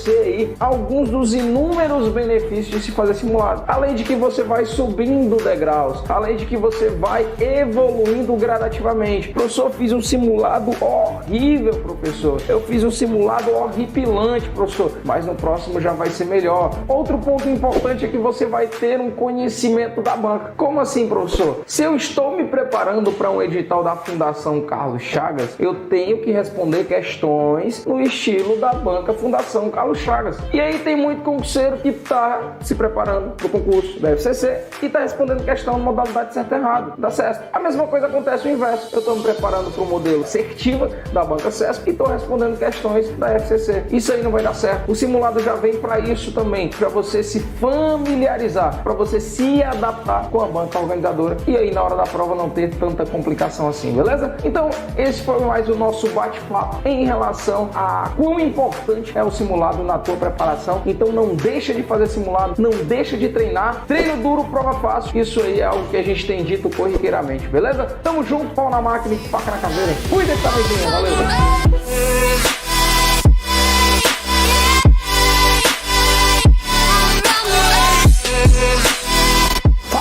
você aí alguns dos inúmeros benefícios de se fazer simulado. Além de que você vai subindo degraus, além de que você vai evoluindo gradativamente. Professor, eu fiz um simulado horrível, professor. Eu fiz um simulado horripilante, professor. Mas no próximo já vai ser melhor. Outro ponto importante é que você vai ter um conhecimento da banca. Como assim, professor? Se eu estou me preparando para um edital da Fundação Carlos Chagas, eu tenho que responder questões no estilo da banca Fundação Carlos Chagas. E aí tem muito concurseiro que está se preparando para o concurso da FCC e está respondendo questão na modalidade certo e errado da CESP. A mesma coisa acontece o inverso. Eu estou me preparando para o modelo Certiva da banca CESP e estou respondendo questões da FCC. Isso aí não vai dar certo. O simulado já vem para isso também, para você se familiarizar, para você se adaptar com a banca organizadora e aí na hora da prova não ter tanta complicação assim, beleza? Então esse foi mais o nosso bate-papo em relação a quão importante é o simulado na tua preparação. Então não deixa de fazer simulado, não deixa de treinar. Treino duro, prova fácil. Isso aí é algo que a gente tem dito corriqueiramente, beleza? Tamo junto, pau na máquina e faca na caveira. Cuida que tá meidinho, valeu!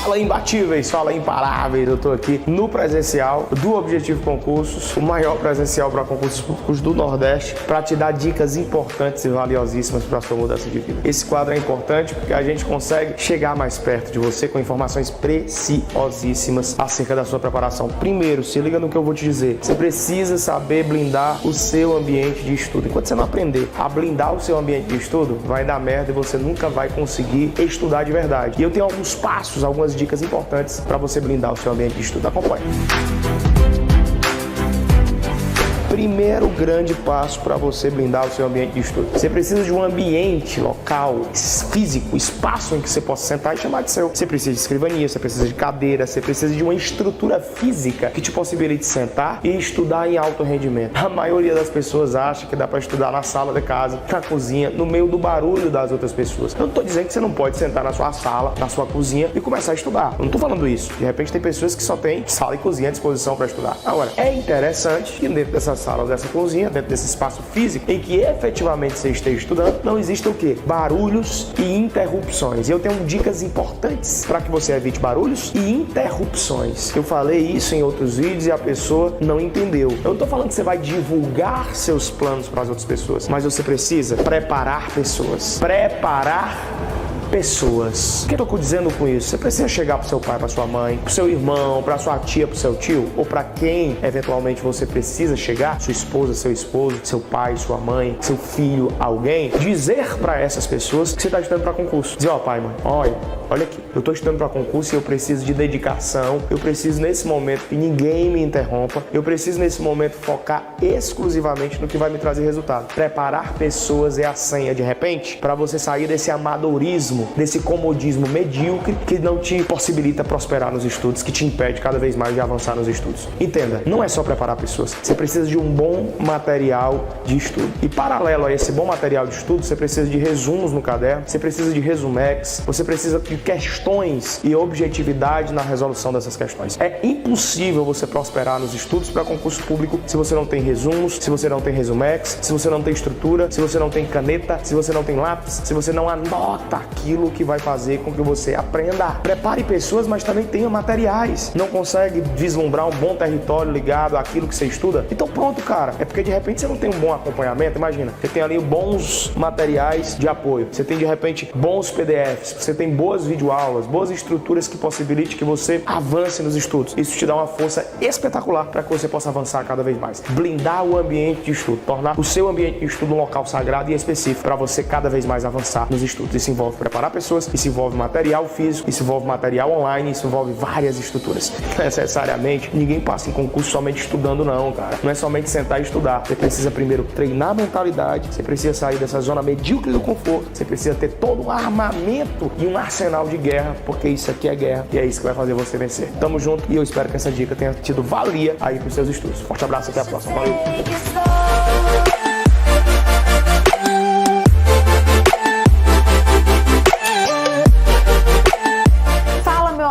Fala imbatíveis, fala imparáveis, eu tô aqui no presencial do Objetivo Concursos, o maior presencial para concursos públicos do Nordeste, para te dar dicas importantes e valiosíssimas para a sua mudança de vida. Esse quadro é importante porque a gente consegue chegar mais perto de você com informações preciosíssimas acerca da sua preparação. Primeiro, se liga no que eu vou te dizer, você precisa saber blindar o seu ambiente de estudo. Enquanto você não aprender a blindar o seu ambiente de estudo, vai dar merda e você nunca vai conseguir estudar de verdade. E eu tenho alguns passos, algumas dicas importantes para você blindar o seu ambiente de estudo. Acompanhe. Primeiro grande passo para você blindar o seu ambiente de estudo. Você precisa de um ambiente local, físico, espaço em que você possa sentar e chamar de seu. Você precisa de escrivania, você precisa de cadeira, você precisa de uma estrutura física que te possibilite sentar e estudar em alto rendimento. A maioria das pessoas acha que dá para estudar na sala de casa, na cozinha, no meio do barulho das outras pessoas. Eu não estou dizendo que você não pode sentar na sua sala, na sua cozinha e começar a estudar. Eu não estou falando isso. De repente tem pessoas que só têm sala e cozinha à disposição para estudar. Agora, é interessante que dentro dessa sala, dessa cozinha, dentro desse espaço físico em que efetivamente você esteja estudando, não existe o quê? Barulhos e interrupções. E eu tenho dicas importantes para que você evite barulhos e interrupções. Eu falei isso em outros vídeos e a pessoa não entendeu. Eu não estou falando que você vai divulgar seus planos para as outras pessoas, mas você precisa preparar pessoas. Pessoas. O que eu tô dizendo com isso? Você precisa chegar pro seu pai, pra sua mãe, pro seu irmão, pra sua tia, pro seu tio, ou pra quem eventualmente você precisa chegar, sua esposa, seu esposo, seu pai, sua mãe, seu filho, alguém, dizer pra essas pessoas que você tá estudando pra concurso. Dizer, ó, pai, mãe, olha aqui, eu tô estudando pra concurso e eu preciso de dedicação, eu preciso nesse momento que ninguém me interrompa, eu preciso nesse momento focar exclusivamente no que vai me trazer resultado. Preparar pessoas é a senha, de repente, pra você sair desse amadorismo, desse comodismo medíocre que não te possibilita prosperar nos estudos, que te impede cada vez mais de avançar nos estudos. Entenda, não é só preparar pessoas, você precisa de um bom material de estudo. E paralelo a esse bom material de estudo, você precisa de resumos no caderno, você precisa de resumex, você precisa de questões e objetividade na resolução dessas questões. É impossível você prosperar nos estudos para concurso público se você não tem resumos, se você não tem resumex, se você não tem estrutura, se você não tem caneta, se você não tem lápis, se você não anota aquilo que vai fazer com que você aprenda. Prepare pessoas, mas também tenha materiais. Não consegue vislumbrar um bom território ligado àquilo que você estuda? Então pronto, cara. É porque de repente você não tem um bom acompanhamento. Imagina, você tem ali bons materiais de apoio, você tem de repente bons PDFs, você tem boas videoaulas, boas estruturas que possibilitem que você avance nos estudos. Isso te dá uma força espetacular para que você possa avançar cada vez mais. Blindar o ambiente de estudo, tornar o seu ambiente de estudo um local sagrado e específico para você cada vez mais avançar nos estudos. Isso envolve preparar pessoas, isso envolve material físico, isso envolve material online, isso envolve várias estruturas. Necessariamente, ninguém passa em concurso somente estudando não, cara. Não é somente sentar e estudar. Você precisa primeiro treinar a mentalidade, você precisa sair dessa zona medíocre do conforto, você precisa ter todo um armamento e um arsenal de guerra, porque isso aqui é guerra e é isso que vai fazer você vencer. Tamo junto e eu espero que essa dica tenha tido valia aí pros seus estudos. Forte abraço, até a próxima. Valeu!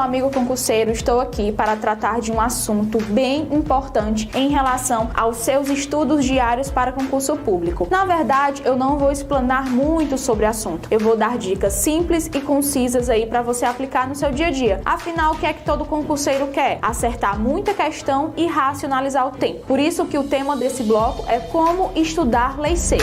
Amigo concurseiro, estou aqui para tratar de um assunto bem importante em relação aos seus estudos diários para concurso público. Na verdade, eu não vou explanar muito sobre o assunto. Eu vou dar dicas simples e concisas aí para você aplicar no seu dia a dia. Afinal, o que é que todo concurseiro quer? Acertar muita questão e racionalizar o tempo. Por isso que o tema desse bloco é como estudar lei seca.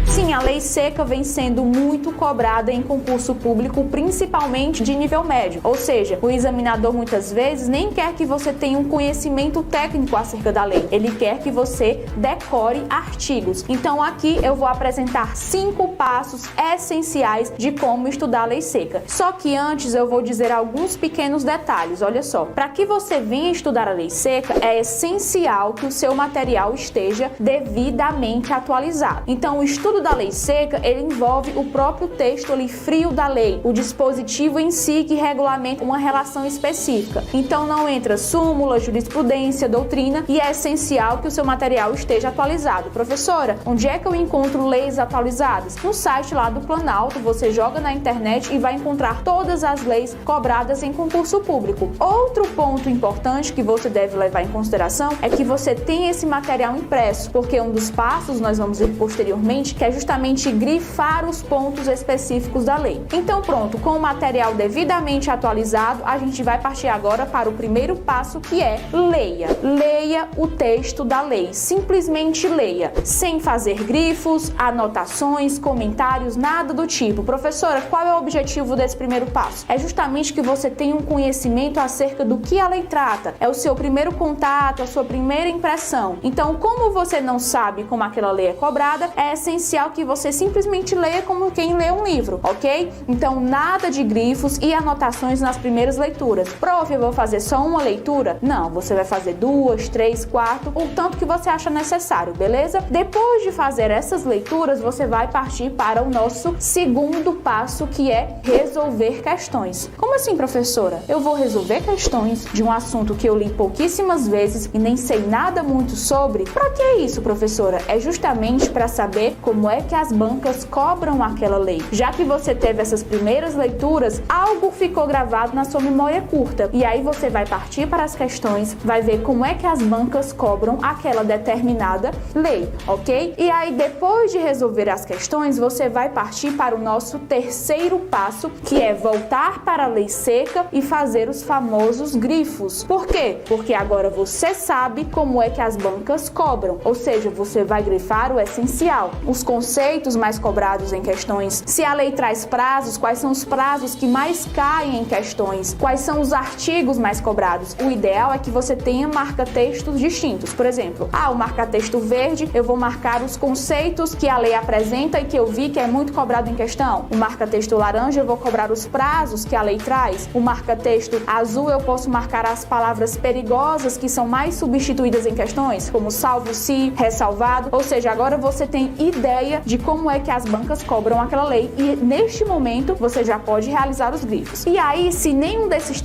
Sim, a lei seca vem sendo muito cobrada em concurso público, principalmente de nível médio. Ou seja, o examinador muitas vezes nem quer que você tenha um conhecimento técnico acerca da lei. Ele quer que você decore artigos. Então aqui eu vou apresentar 5 passos essenciais de como estudar a lei seca. Só que antes eu vou dizer alguns pequenos detalhes. Olha só, para que você venha estudar a lei seca, é essencial que o seu material esteja devidamente atualizado. Então o estudo da lei seca, ele envolve o próprio texto ali frio da lei, o dispositivo em si que regulamenta uma relação específica. Então não entra súmula, jurisprudência, doutrina, e é essencial que o seu material esteja atualizado. Professora, onde é que eu encontro leis atualizadas? No site lá do Planalto, você joga na internet e vai encontrar todas as leis cobradas em concurso público. Outro ponto importante que você deve levar em consideração é que você tem esse material impresso, porque um dos passos, nós vamos ver posteriormente, que é justamente grifar os pontos específicos da lei. Então pronto, com o material devidamente atualizado, a gente vai partir agora para o primeiro passo, que é leia. Leia o texto da lei, simplesmente leia, sem fazer grifos, anotações, comentários, nada do tipo. Professora, qual é o objetivo desse primeiro passo? É justamente que você tenha um conhecimento acerca do que a lei trata. É o seu primeiro contato, a sua primeira impressão. Então, como você não sabe como aquela lei é cobrada, é essencial que você simplesmente leia como quem lê um livro, ok? Então, nada de grifos e anotações nas primeiras leituras. Prof, eu vou fazer só uma leitura? Não, você vai fazer 2, 3, 4, o tanto que você acha necessário, beleza? Depois de fazer essas leituras, você vai partir para o nosso segundo passo, que é resolver questões. Como assim, professora? Eu vou resolver questões de um assunto que eu li pouquíssimas vezes e nem sei nada muito sobre? Pra que isso, professora? É justamente para saber como é que as bancas cobram aquela lei. Já que você teve essas primeiras leituras, algo ficou gravado na sua memória curta. E aí você vai partir para as questões, vai ver como é que as bancas cobram aquela determinada lei, ok? E aí, depois de resolver as questões, você vai partir para o nosso terceiro passo, que é voltar para a lei seca e fazer os famosos grifos. Por quê? Porque agora você sabe como é que as bancas cobram, ou seja, você vai grifar o essencial, os conceitos mais cobrados em questões. Se a lei traz prazos, quais são os prazos que mais caem em questões? Quais são os artigos mais cobrados? O ideal é que você tenha marca-textos distintos. Por exemplo, o marca-texto verde, eu vou marcar os conceitos que a lei apresenta e que eu vi que é muito cobrado em questão. O marca-texto laranja, eu vou cobrar os prazos que a lei traz. O marca-texto azul, eu posso marcar as palavras perigosas que são mais substituídas em questões, como salvo se, ressalvado. Ou seja, agora você tem ideia de como é que as bancas cobram aquela lei e neste momento você já pode realizar os grifos. E aí, se nenhum desses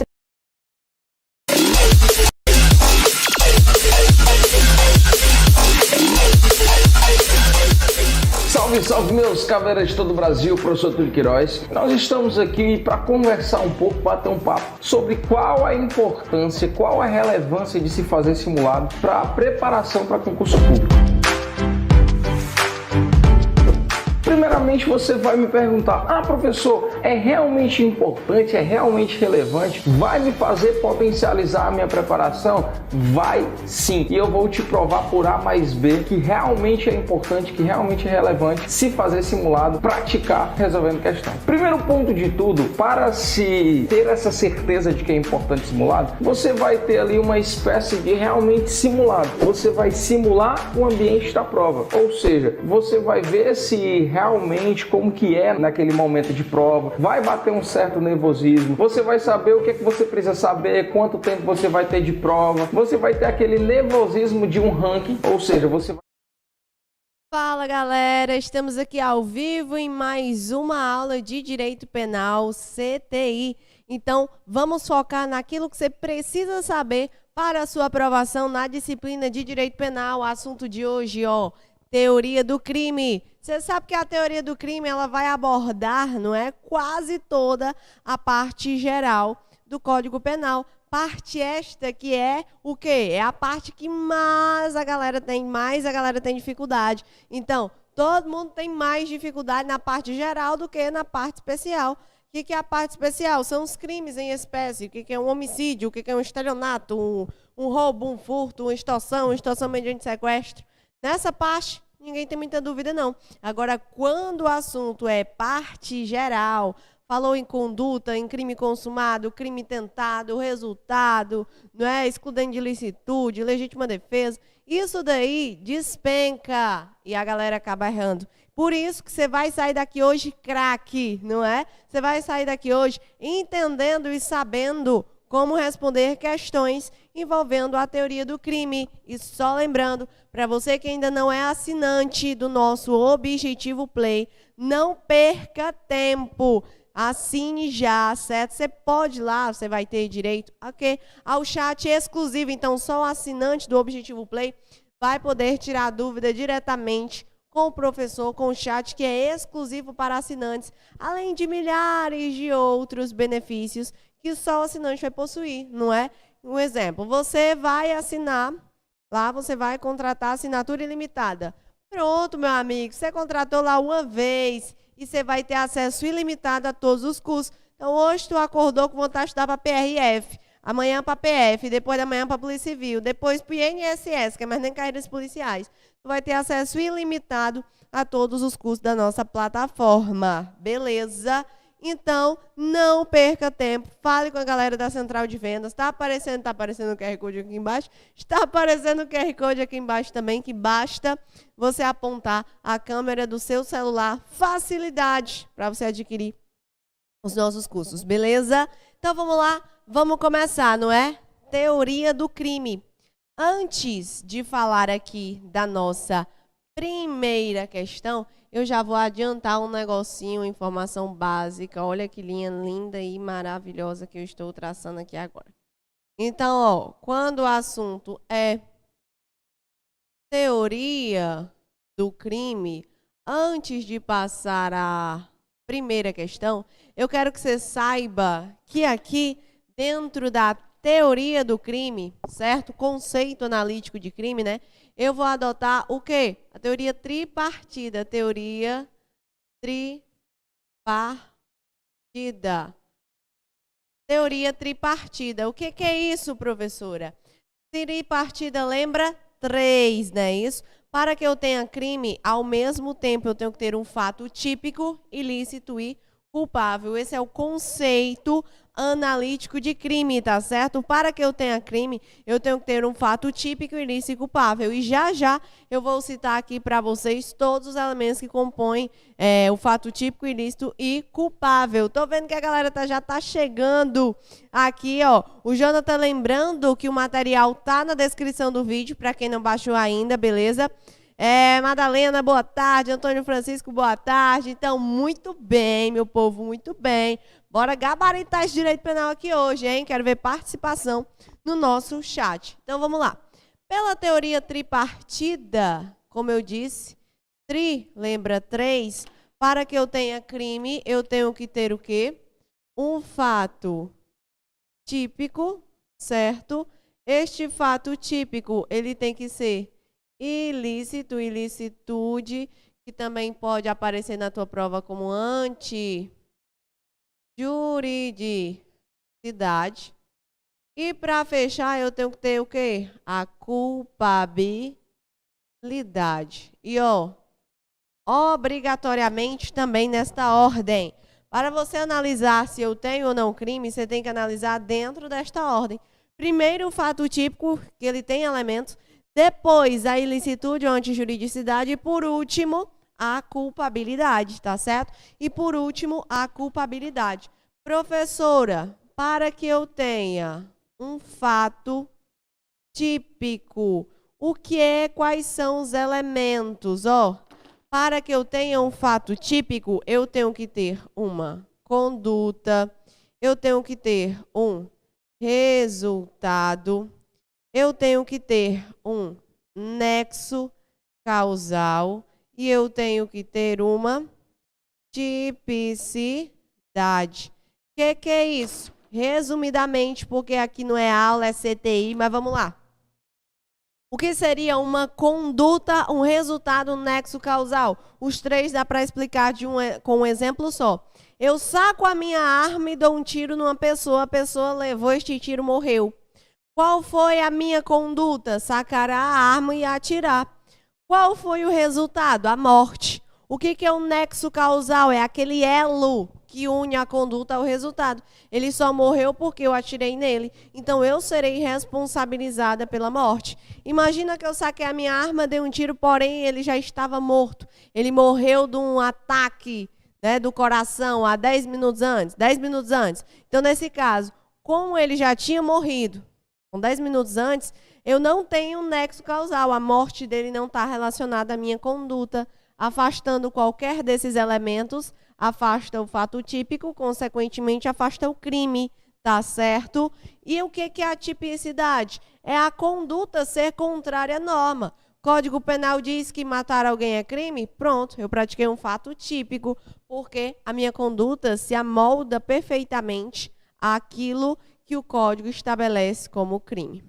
Salve, salve meus caveiras de todo o Brasil, professor Túlio Queiroz. Nós estamos aqui para conversar um pouco, bater um papo sobre qual a importância, qual a relevância de se fazer simulado para a preparação para concurso público. Primeiramente você vai me perguntar, professor, é realmente importante, é realmente relevante, vai me fazer potencializar a minha preparação? Vai sim, e eu vou te provar por A mais B que realmente é importante, que realmente é relevante se fazer simulado, praticar resolvendo questão. Primeiro ponto de tudo, para se ter essa certeza de que é importante simulado, você vai ter ali uma espécie de realmente simulado, você vai simular o ambiente da prova, ou seja, você vai ver se realmente como que é naquele momento de prova, vai bater um certo nervosismo, você vai saber o que é que você precisa saber, quanto tempo você vai ter de prova, você vai ter aquele nervosismo de um ranking, ou seja, você vai... Fala galera, estamos aqui ao vivo em mais uma aula de Direito Penal CTI. Então vamos focar naquilo que você precisa saber para a sua aprovação na disciplina de Direito Penal. O assunto de hoje, teoria do crime. Você sabe que a teoria do crime ela vai abordar, não é, quase toda a parte geral do Código Penal. Parte esta que é o quê? É a parte que mais a galera tem dificuldade. Então, todo mundo tem mais dificuldade na parte geral do que na parte especial. O que é a parte especial? São os crimes em espécie. O que é um homicídio? O que é um estelionato? Um roubo, um furto, uma extorsão mediante sequestro. Nessa parte, ninguém tem muita dúvida, não. Agora, quando o assunto é parte geral, falou em conduta, em crime consumado, crime tentado, resultado, não é? Excludente de licitude, legítima defesa, isso daí despenca e a galera acaba errando. Por isso que você vai sair daqui hoje craque, não é? Você vai sair daqui hoje entendendo e sabendo como responder questões envolvendo a teoria do crime. E só lembrando, para você que ainda não é assinante do nosso Objetivo Play, não perca tempo. Assine já, certo? Você pode ir lá, você vai ter direito ao chat exclusivo. Então, só o assinante do Objetivo Play vai poder tirar dúvida diretamente com o professor, com o chat que é exclusivo para assinantes, além de milhares de outros benefícios que só o assinante vai possuir, não é? Um exemplo, você vai assinar, lá você vai contratar assinatura ilimitada. Pronto, meu amigo, você contratou lá uma vez e você vai ter acesso ilimitado a todos os cursos. Então, hoje tu acordou com vontade de estudar para PRF, amanhã para PF, depois da manhã para Polícia Civil, depois para o INSS, que é mais nem carreiras policiais. Tu vai ter acesso ilimitado a todos os cursos da nossa plataforma. Beleza? Então, não perca tempo. Fale com a galera da Central de Vendas. Está aparecendo o QR Code aqui embaixo. Está aparecendo o QR Code aqui embaixo também, que basta você apontar a câmera do seu celular. Facilidade para você adquirir os nossos cursos, beleza? Então, vamos lá. Vamos começar, não é? Teoria do crime. Antes de falar aqui da nossa primeira questão, eu já vou adiantar um negocinho, informação básica. Olha que linha linda e maravilhosa que eu estou traçando aqui agora. Então, ó, quando o assunto é teoria do crime, antes de passar à primeira questão, eu quero que você saiba que aqui, dentro da teoria do crime, certo? Conceito analítico de crime, né? Eu vou adotar o quê? A teoria tripartida. Teoria tripartida. Teoria tripartida. O que é isso, professora? Tripartida lembra 3, não é isso? Para que eu tenha crime, ao mesmo tempo eu tenho que ter um fato típico, ilícito e culpável. Esse é o conceito analítico de crime, tá certo? Para que eu tenha crime, eu tenho que ter um fato típico, ilícito e culpável. E já eu vou citar aqui para vocês todos os elementos que compõem o fato típico, ilícito e culpável. Tô vendo que a galera já tá chegando aqui, ó. O Jonathan lembrando que o material tá na descrição do vídeo, para quem não baixou ainda, beleza? Madalena, boa tarde. Antônio Francisco, boa tarde. Então, muito bem, meu povo, muito bem. Bora gabaritar esse direito penal aqui hoje, hein? Quero ver participação no nosso chat. Então, vamos lá. Pela teoria tripartida, como eu disse, lembra 3, para que eu tenha crime, eu tenho que ter o quê? Um fato típico, certo? Este fato típico, ele tem que ser ilícito, ilicitude, que também pode aparecer na tua prova como antijuridicidade. E para fechar, eu tenho que ter o quê? A culpabilidade. E, ó, obrigatoriamente também nesta ordem. Para você analisar se eu tenho ou não crime, você tem que analisar dentro desta ordem. Primeiro, o fato típico, que ele tem elementos. Depois, a ilicitude ou antijuridicidade. E, por último, a culpabilidade, tá certo? E, por último, a culpabilidade. Professora, para que eu tenha um fato típico, quais são os elementos? Ó, para que eu tenha um fato típico, eu tenho que ter uma conduta, eu tenho que ter um resultado, eu tenho que ter um nexo causal e eu tenho que ter uma tipicidade. O que é isso? Resumidamente, porque aqui não é aula, é CTI, mas vamos lá. O que seria uma conduta, um resultado, um nexo causal? Os três dá para explicar com um exemplo só. Eu saco a minha arma e dou um tiro numa pessoa, a pessoa levou este tiro, morreu. Qual foi a minha conduta? Sacar a arma e atirar. Qual foi o resultado? A morte. O que é um nexo causal? É aquele elo que une a conduta ao resultado. Ele só morreu porque eu atirei nele. Então, eu serei responsabilizada pela morte. Imagina que eu saquei a minha arma, dei um tiro, porém, ele já estava morto. Ele morreu de um ataque, né, do coração há 10 minutos antes. 10 minutos antes. Então, nesse caso, como ele já tinha morrido, com 10 minutos antes, eu não tenho um nexo causal. A morte dele não está relacionada à minha conduta. Afastando qualquer desses elementos, afasta o fato típico, consequentemente afasta o crime, tá certo? E o que é a tipicidade? É a conduta ser contrária à norma. Código Penal diz que matar alguém é crime? Pronto, eu pratiquei um fato típico, porque a minha conduta se amolda perfeitamente àquilo que o Código estabelece como crime.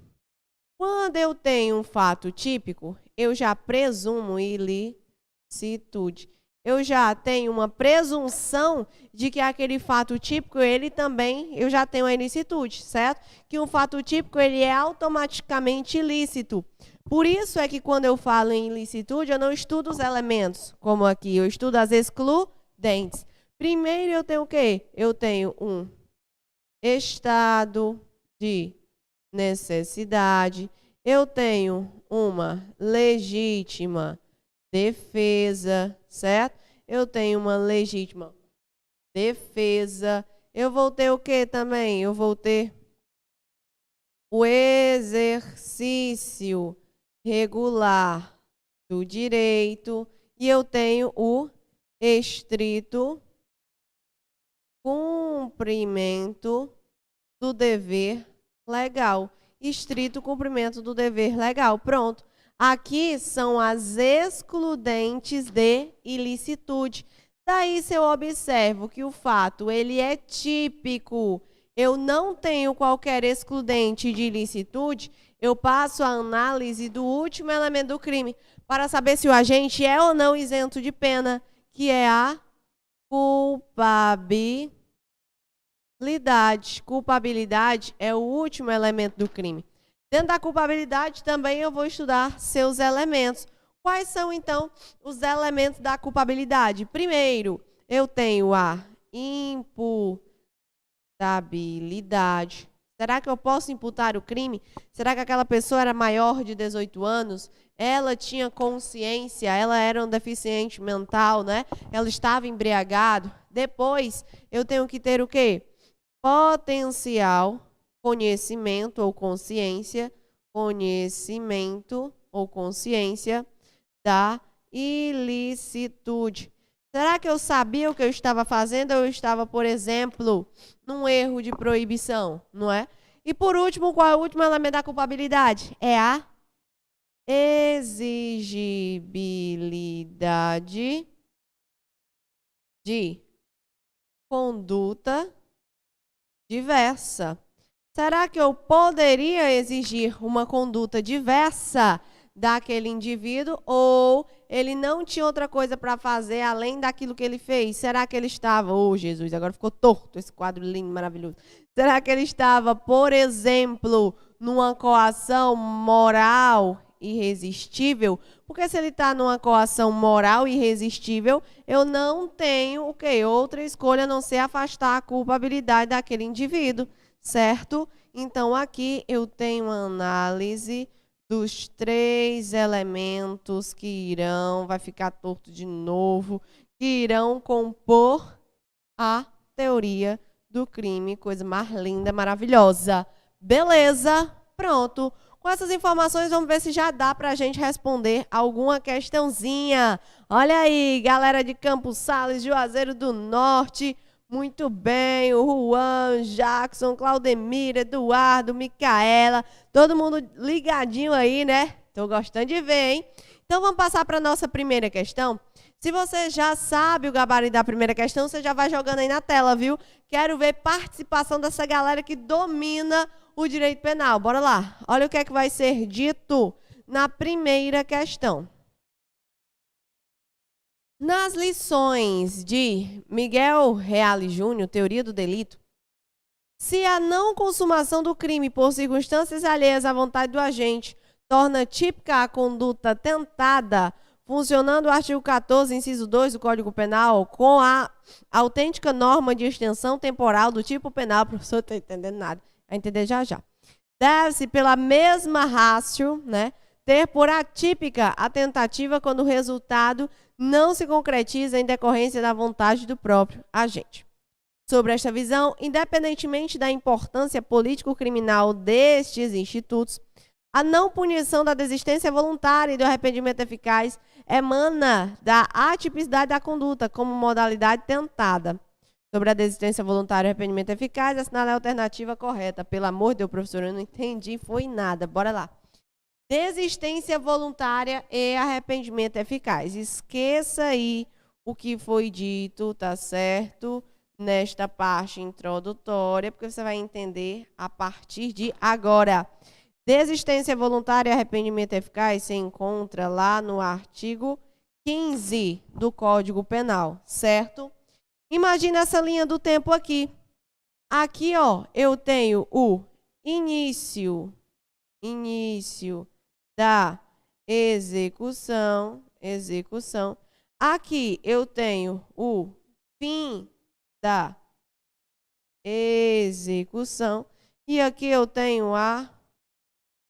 Quando eu tenho um fato típico, eu já presumo ilicitude. Eu já tenho uma presunção de que aquele fato típico, ele também, eu já tenho a ilicitude, certo? Que um fato típico, ele é automaticamente ilícito. Por isso é que quando eu falo em ilicitude, eu não estudo os elementos, como aqui, eu estudo as excludentes. Primeiro eu tenho o quê? Eu tenho um estado de necessidade, eu tenho uma legítima defesa, certo? Eu tenho uma legítima defesa. Eu vou ter o que também? Eu vou ter o exercício regular do direito e eu tenho o estrito cumprimento do dever legal. Estrito cumprimento do dever legal. Pronto. Aqui são as excludentes de ilicitude. Daí, se eu observo que o fato ele é típico, eu não tenho qualquer excludente de ilicitude, eu passo a análise do último elemento do crime para saber se o agente é ou não isento de pena, que é a culpabilidade. Culpabilidade é o último elemento do crime. Dentro da culpabilidade também eu vou estudar seus elementos. Quais são, então, os elementos da culpabilidade? Primeiro, eu tenho a imputabilidade. Será que eu posso imputar o crime? Será que aquela pessoa era maior de 18 anos? Ela tinha consciência, ela era um deficiente mental, né? Ela estava embriagado. Depois, eu tenho que ter o quê? Potencial conhecimento ou consciência da ilicitude. Será que eu sabia o que eu estava fazendo ou eu estava, por exemplo, num erro de proibição, não é? E por último, qual é o último elemento da culpabilidade? É a exigibilidade de conduta diversa. Será que eu poderia exigir uma conduta diversa daquele indivíduo ou ele não tinha outra coisa para fazer além daquilo que ele fez? Será que ele estava, Jesus, agora ficou torto esse quadro lindo, maravilhoso. Será que ele estava, por exemplo, numa coação moral irresistível? Porque se ele está numa coação moral irresistível, eu não tenho o quê? Outra escolha a não ser afastar a culpabilidade daquele indivíduo. Certo? Então, aqui eu tenho uma análise dos 3 elementos que irão, vai ficar torto de novo, que irão compor a teoria do crime. Coisa mais linda, maravilhosa. Beleza? Pronto. Com essas informações, vamos ver se já dá para a gente responder alguma questãozinha. Olha aí, galera de Campos Sales, Juazeiro do Norte. Muito bem, o Juan, Jackson, Claudemir, Eduardo, Micaela, todo mundo ligadinho aí, né? Tô gostando de ver, hein? Então, vamos passar para a nossa primeira questão. Se você já sabe o gabarito da primeira questão, você já vai jogando aí na tela, viu? Quero ver participação dessa galera que domina o direito penal. Bora lá. Olha o que é que vai ser dito na primeira questão. Nas lições de Miguel Reale Júnior, Teoria do Delito, se a não consumação do crime por circunstâncias alheias à vontade do agente torna típica a conduta tentada, funcionando o artigo 14, inciso 2 do Código Penal, com a autêntica norma de extensão temporal do tipo penal, professor, não estou entendendo nada, vai entender já já. Deve-se, pela mesma ratio, né, ter por atípica a tentativa quando o resultado não se concretiza em decorrência da vontade do próprio agente. Sobre esta visão, independentemente da importância político-criminal destes institutos, a não punição da desistência voluntária e do arrependimento eficaz emana da atipicidade da conduta como modalidade tentada. Sobre a desistência voluntária e arrependimento eficaz, assinale a alternativa correta. Pelo amor de Deus, professor, eu não entendi, foi nada. Bora lá. Desistência voluntária e arrependimento eficaz. Esqueça aí o que foi dito, tá certo? Nesta parte introdutória, porque você vai entender a partir de agora. Desistência voluntária e arrependimento eficaz se encontra lá no artigo 15 do Código Penal, certo? Imagina essa linha do tempo aqui. Aqui, ó, eu tenho o início da execução. Aqui eu tenho o fim da execução e aqui eu tenho a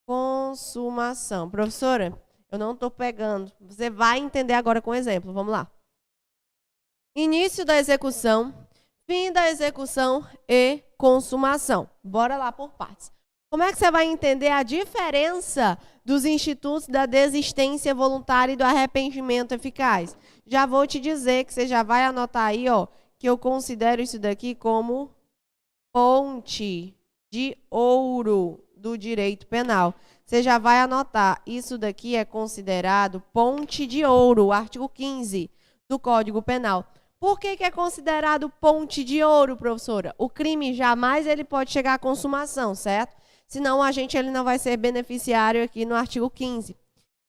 consumação. Professora, eu não estou pegando. Você vai entender agora com exemplo. Vamos lá. Início da execução, fim da execução e consumação. Bora lá por partes. Como é que você vai entender a diferença dos institutos da desistência voluntária e do arrependimento eficaz? Já vou te dizer que você já vai anotar aí, ó, que eu considero isso daqui como ponte de ouro do direito penal. Você já vai anotar, isso daqui é considerado ponte de ouro, o artigo 15 do Código Penal. Por que é considerado ponte de ouro, professora? O crime jamais ele pode chegar à consumação, certo? Senão o agente ele não vai ser beneficiário aqui no artigo 15.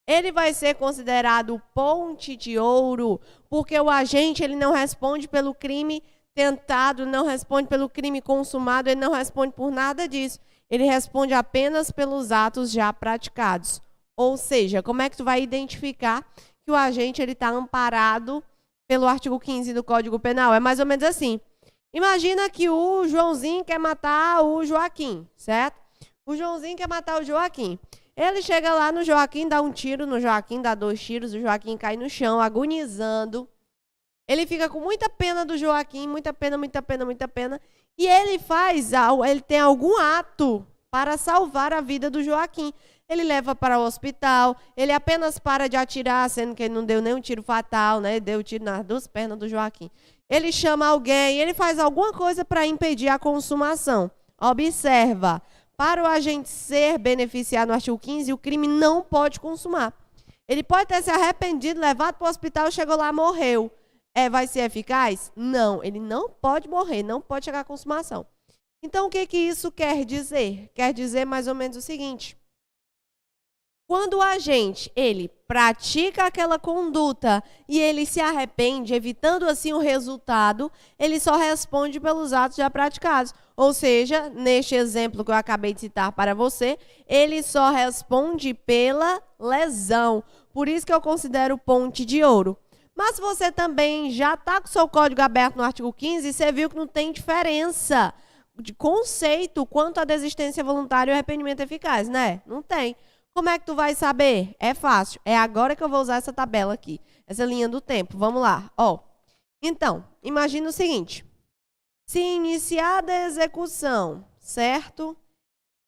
Ele vai ser considerado ponte de ouro porque o agente ele não responde pelo crime tentado, não responde pelo crime consumado, ele não responde por nada disso. Ele responde apenas pelos atos já praticados. Ou seja, como é que tu vai identificar que o agente ele está amparado pelo artigo 15 do Código Penal? É mais ou menos assim. Imagina que o Joãozinho quer matar o Joaquim, certo? O Joãozinho quer matar o Joaquim. Ele chega lá no Joaquim, dá um tiro no Joaquim, dá 2 tiros, o Joaquim cai no chão, agonizando. Ele fica com muita pena do Joaquim, muita pena, e ele tem algum ato para salvar a vida do Joaquim. Ele leva para o hospital, ele apenas para de atirar, sendo que ele não deu nenhum tiro fatal, né? Ele deu tiro nas 2 pernas do Joaquim. Ele chama alguém, ele faz alguma coisa para impedir a consumação. Observa, para o agente ser beneficiado no artigo 15, o crime não pode consumar. Ele pode ter se arrependido, levado para o hospital, chegou lá, morreu. Vai ser eficaz? Não, ele não pode morrer, não pode chegar à consumação. Então, o que isso quer dizer? Quer dizer mais ou menos o seguinte. Quando o agente, ele pratica aquela conduta e ele se arrepende, evitando assim o resultado, ele só responde pelos atos já praticados. Ou seja, neste exemplo que eu acabei de citar para você, ele só responde pela lesão. Por isso que eu considero ponte de ouro. Mas você também já está com o seu código aberto no artigo 15 e você viu que não tem diferença de conceito quanto à desistência voluntária e o arrependimento eficaz, né? Não tem. Como é que tu vai saber? É fácil. É agora que eu vou usar essa tabela aqui, essa linha do tempo. Vamos lá. Ó. Então, imagina o seguinte. Se iniciada a execução, certo?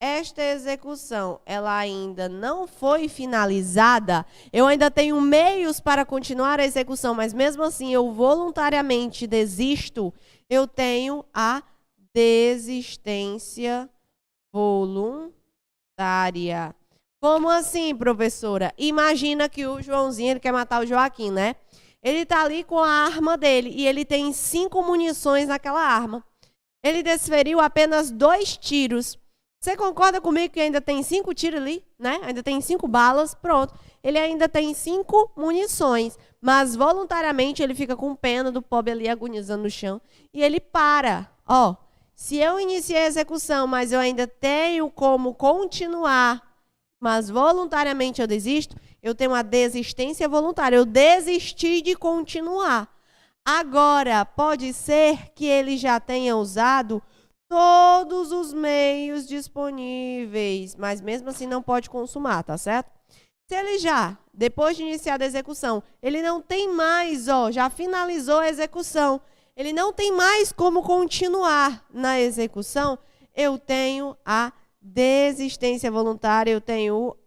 Esta execução, ela ainda não foi finalizada, eu ainda tenho meios para continuar a execução, mas mesmo assim eu voluntariamente desisto, eu tenho a desistência voluntária. Como assim, professora? Imagina que o Joãozinho, ele quer matar o Joaquim, né? Ele tá ali com a arma dele e ele tem 5 munições naquela arma. Ele desferiu apenas 2 tiros. Você concorda comigo que ainda tem 5 tiros ali, né? Ainda tem 5 balas, pronto. Ele ainda tem 5 munições, mas voluntariamente ele fica com pena do pobre ali agonizando no chão e ele para. Ó, se eu iniciei a execução, mas eu ainda tenho como continuar, mas voluntariamente eu desisto, eu tenho uma desistência voluntária. Eu desisti de continuar. Agora, pode ser que ele já tenha usado todos os meios disponíveis, mas mesmo assim não pode consumar, tá certo? Se ele já, depois de iniciar a execução, ele não tem mais, ó, já finalizou a execução, ele não tem mais como continuar na execução, eu tenho a desistência voluntária, eu tenho o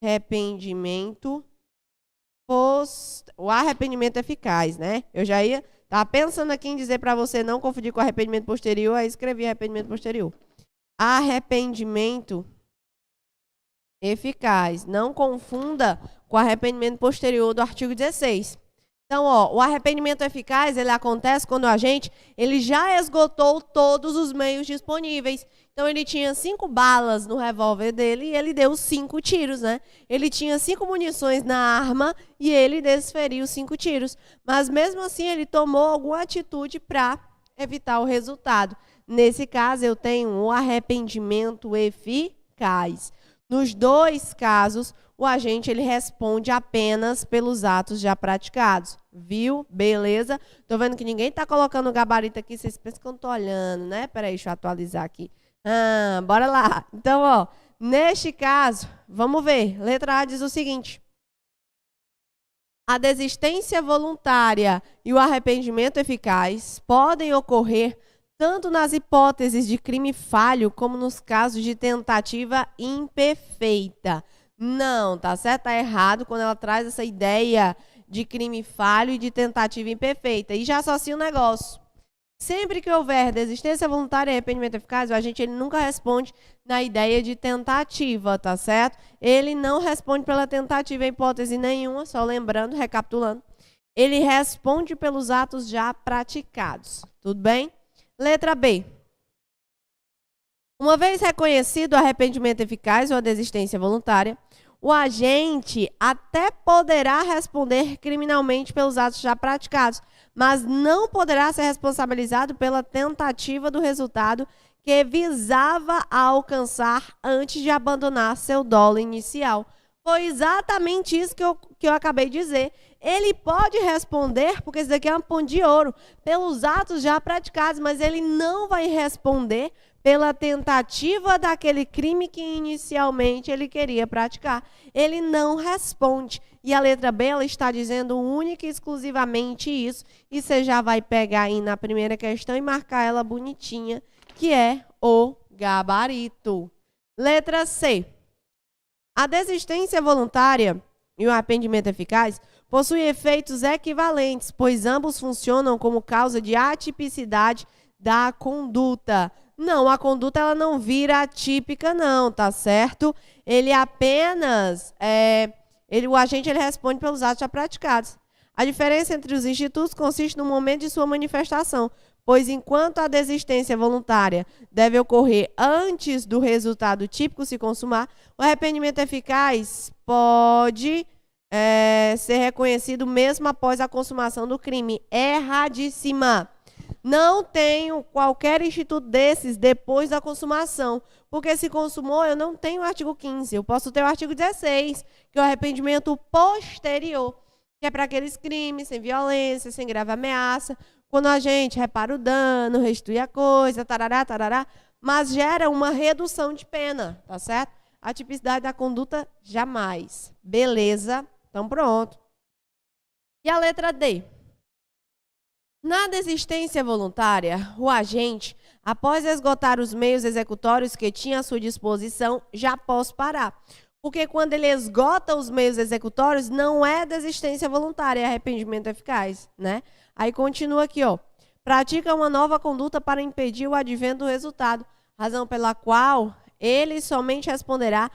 arrependimento o arrependimento eficaz, né? Eu já estava pensando aqui em dizer para você não confundir com arrependimento posterior, aí escrevi arrependimento posterior. Arrependimento eficaz. Não confunda com arrependimento posterior do artigo 16. Então, ó, o arrependimento eficaz, ele acontece quando o agente ele já esgotou todos os meios disponíveis. Então, ele tinha 5 balas no revólver dele e ele deu 5 tiros, né? Ele tinha 5 munições na arma e ele desferiu 5 tiros. Mas, mesmo assim, ele tomou alguma atitude para evitar o resultado. Nesse caso, eu tenho um arrependimento eficaz. Nos 2 casos, o agente ele responde apenas pelos atos já praticados. Viu? Beleza? Tô vendo que ninguém tá colocando o gabarito aqui. Vocês pensam que eu não tô olhando, né? Peraí, deixa eu atualizar aqui. Bora lá. Então, ó, neste caso, vamos ver. Letra A diz o seguinte. A desistência voluntária e o arrependimento eficaz podem ocorrer tanto nas hipóteses de crime falho como nos casos de tentativa imperfeita. Não, tá certo? Tá errado quando ela traz essa ideia de crime falho e de tentativa imperfeita. E já associa o negócio. Sempre que houver desistência voluntária e arrependimento eficaz, o agente ele nunca responde na ideia de tentativa, tá certo? Ele não responde pela tentativa em hipótese nenhuma, só lembrando, recapitulando. Ele responde pelos atos já praticados. Tudo bem? Letra B. Uma vez reconhecido o arrependimento eficaz ou a desistência voluntária, o agente até poderá responder criminalmente pelos atos já praticados, mas não poderá ser responsabilizado pela tentativa do resultado que visava alcançar antes de abandonar seu dolo inicial. Foi exatamente isso que eu acabei de dizer. Ele pode responder, porque isso daqui é um ponto de ouro, pelos atos já praticados, mas ele não vai responder pela tentativa daquele crime que inicialmente ele queria praticar. Ele não responde. E a letra B, ela está dizendo única e exclusivamente isso. E você já vai pegar aí na primeira questão e marcar ela bonitinha, que é o gabarito. Letra C. A desistência voluntária e o arrependimento eficaz possuem efeitos equivalentes, pois ambos funcionam como causa de atipicidade da conduta. Não, a conduta ela não vira atípica não, tá certo? Ele apenas, o agente ele responde pelos atos já praticados. A diferença entre os institutos consiste no momento de sua manifestação, pois enquanto a desistência voluntária deve ocorrer antes do resultado típico se consumar, o arrependimento eficaz pode ser reconhecido mesmo após a consumação do crime. Erradíssima. Não tenho qualquer instituto desses depois da consumação, porque se consumou, eu não tenho o artigo 15, eu posso ter o artigo 16, que é o arrependimento posterior, que é para aqueles crimes sem violência, sem grave ameaça, quando a gente repara o dano, restitui a coisa, tarará, tarará, mas gera uma redução de pena, tá certo? A tipicidade da conduta, jamais. Beleza? Então, pronto. E a letra D? Na desistência voluntária, o agente, após esgotar os meios executórios que tinha à sua disposição, já pode parar. Porque quando ele esgota os meios executórios, não é desistência voluntária, é arrependimento eficaz, né? Aí continua aqui, ó. Pratica uma nova conduta para impedir o advento do resultado, razão pela qual ele somente responderá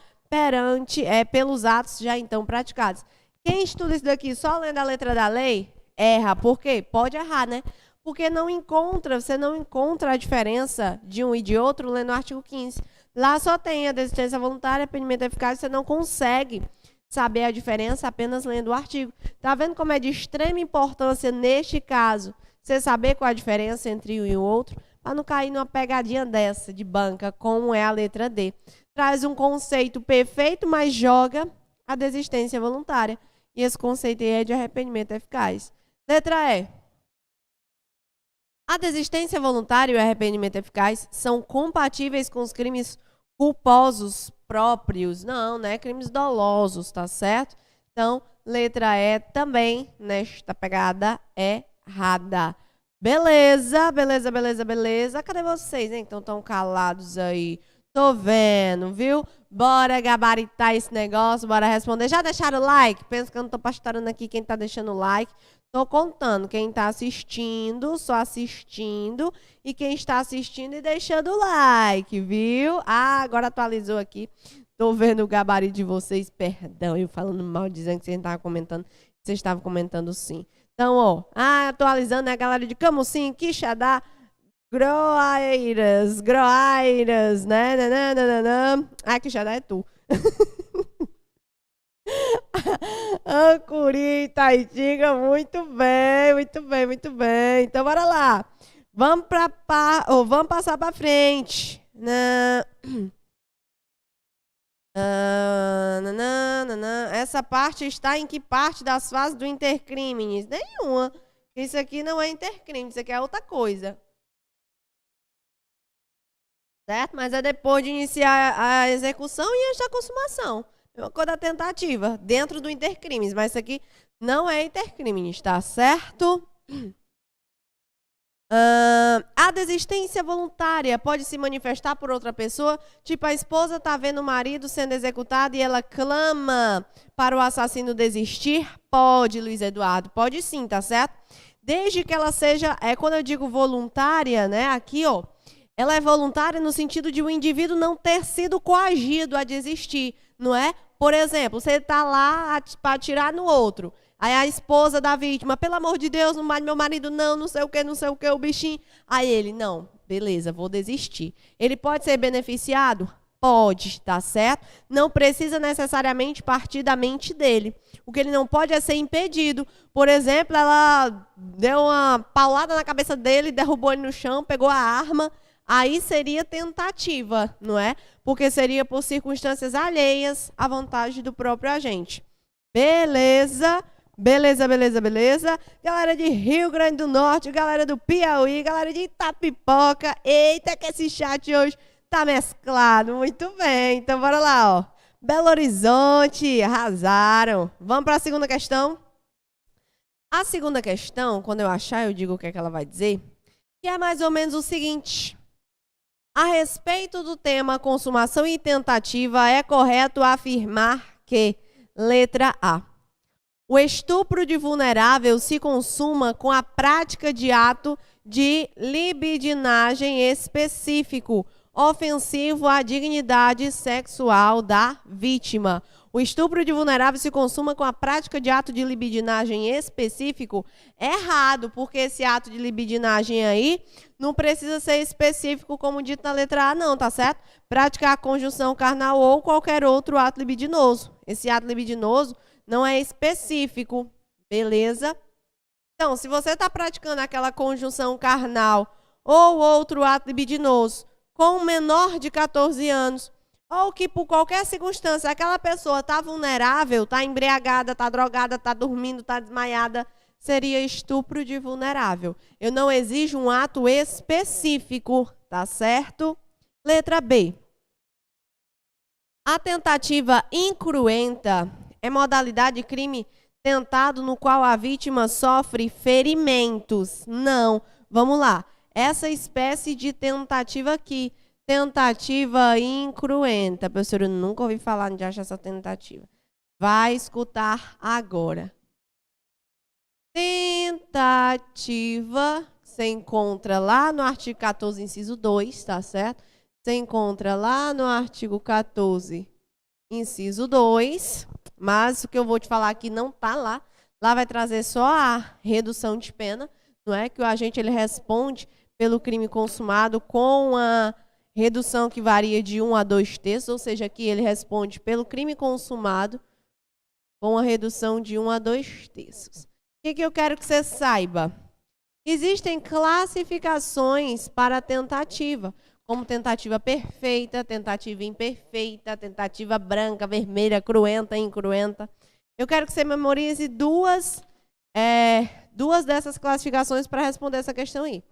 pelos atos já então praticados. Quem estuda isso daqui só lendo a letra da lei, erra. Por quê? Pode errar, né? Porque você não encontra a diferença de um e de outro lendo o artigo 15. Lá só tem a desistência voluntária, arrependimento eficaz, você não consegue saber a diferença apenas lendo o artigo. Tá vendo como é de extrema importância, neste caso, você saber qual é a diferença entre um e o outro, para não cair numa pegadinha dessa de banca, como é a letra D. Traz um conceito perfeito, mas joga a desistência voluntária. E esse conceito aí é de arrependimento eficaz. Letra E. A desistência voluntária e o arrependimento eficaz são compatíveis com os crimes culposos próprios. Não, né? Crimes dolosos, tá certo? Então, letra E também, nesta pegada, é errada. Beleza, beleza, beleza, beleza. Cadê vocês, hein? Então, estão calados aí. Tô vendo, viu? Bora gabaritar esse negócio, bora responder. Já deixaram o like? Penso que eu não tô pastorando aqui quem tá deixando o like. Tô contando quem tá assistindo, só assistindo, e quem está assistindo e deixando o like, viu? Ah, agora atualizou aqui. Tô vendo o gabarito de vocês, perdão, eu falando mal, dizendo que vocês estavam comentando sim. Então, ó, atualizando, né, a galera de Camusim, Quixadá, Groairas, né? Nananana. Quixadá é tu. Ancuri, Taitinga, muito bem, muito bem, muito bem. Então, bora lá. Vamos passar para frente. Essa parte está em que parte das fases do intercrimes? Nenhuma. Isso aqui não é intercrime, isso aqui é outra coisa. Certo? Mas é depois de iniciar a execução e antes da consumação. É uma coisa da tentativa, dentro do intercrimes, mas isso aqui não é intercrimes, tá certo? A desistência voluntária pode se manifestar por outra pessoa, tipo a esposa está vendo o marido sendo executado e ela clama para o assassino desistir? Pode, Luiz Eduardo, pode sim, tá certo? Desde que ela seja, quando eu digo voluntária, né, aqui, ó, ela é voluntária no sentido de o indivíduo não ter sido coagido a desistir, não é? Por exemplo, você está lá para atirar no outro. Aí a esposa da vítima, pelo amor de Deus, não mate meu marido, não sei o que, o bichinho. Aí ele, não, beleza, vou desistir. Ele pode ser beneficiado? Pode, tá certo? Não precisa necessariamente partir da mente dele. O que ele não pode é ser impedido. Por exemplo, ela deu uma paulada na cabeça dele, derrubou ele no chão, pegou a arma. Aí seria tentativa, não é? Porque seria por circunstâncias alheias à vontade do próprio agente. Beleza, beleza, beleza, beleza. Galera de Rio Grande do Norte, galera do Piauí, galera de Itapipoca. Eita, que esse chat hoje tá mesclado. Muito bem, então bora lá, ó. Belo Horizonte, arrasaram. Vamos para a segunda questão? A segunda questão, quando eu achar, eu digo o que é que ela vai dizer, que é mais ou menos o seguinte. A respeito do tema consumação e tentativa, é correto afirmar que, letra A, o estupro de vulnerável se consuma com a prática de ato de libidinagem específico, ofensivo à dignidade sexual da vítima. O estupro de vulnerável se consuma com a prática de ato de libidinagem específico? Errado, porque esse ato de libidinagem aí não precisa ser específico como dito na letra A, não, tá certo? Praticar a conjunção carnal ou qualquer outro ato libidinoso. Esse ato libidinoso não é específico, beleza? Então, se você está praticando aquela conjunção carnal ou outro ato libidinoso com um menor de 14 anos, ou que por qualquer circunstância aquela pessoa está vulnerável, está embriagada, está drogada, está dormindo, está desmaiada, seria estupro de vulnerável. Eu não exijo um ato específico, tá certo? Letra B. A tentativa incruenta é modalidade de crime tentado no qual a vítima sofre ferimentos. Não. Vamos lá. Essa espécie de tentativa aqui, tentativa incruenta. Professora, eu nunca ouvi falar de achar essa tentativa. Vai escutar agora. Tentativa, você encontra lá no artigo 14, inciso 2, tá certo? você encontra lá no artigo 14, inciso 2, mas o que eu vou te falar aqui não está lá. Lá vai trazer só a redução de pena, não é? Que o agente ele responde pelo crime consumado com a redução que varia de 1 a 2 terços, ou seja, aqui ele responde pelo crime consumado com a redução de 1 a 2 terços. O que eu quero que você saiba? Existem classificações para a tentativa, como tentativa perfeita, tentativa imperfeita, tentativa branca, vermelha, cruenta, incruenta. Eu quero que você memorize duas dessas classificações para responder essa questão aí.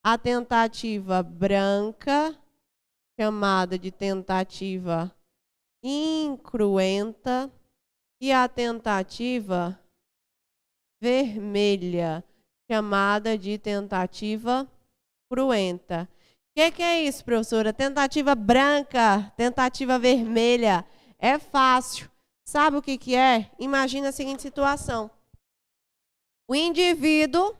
A tentativa branca, chamada de tentativa incruenta, e a tentativa vermelha, chamada de tentativa cruenta. O que é isso, professora? Tentativa branca, tentativa vermelha. É fácil. Sabe o que é? Imagina a seguinte situação. O indivíduo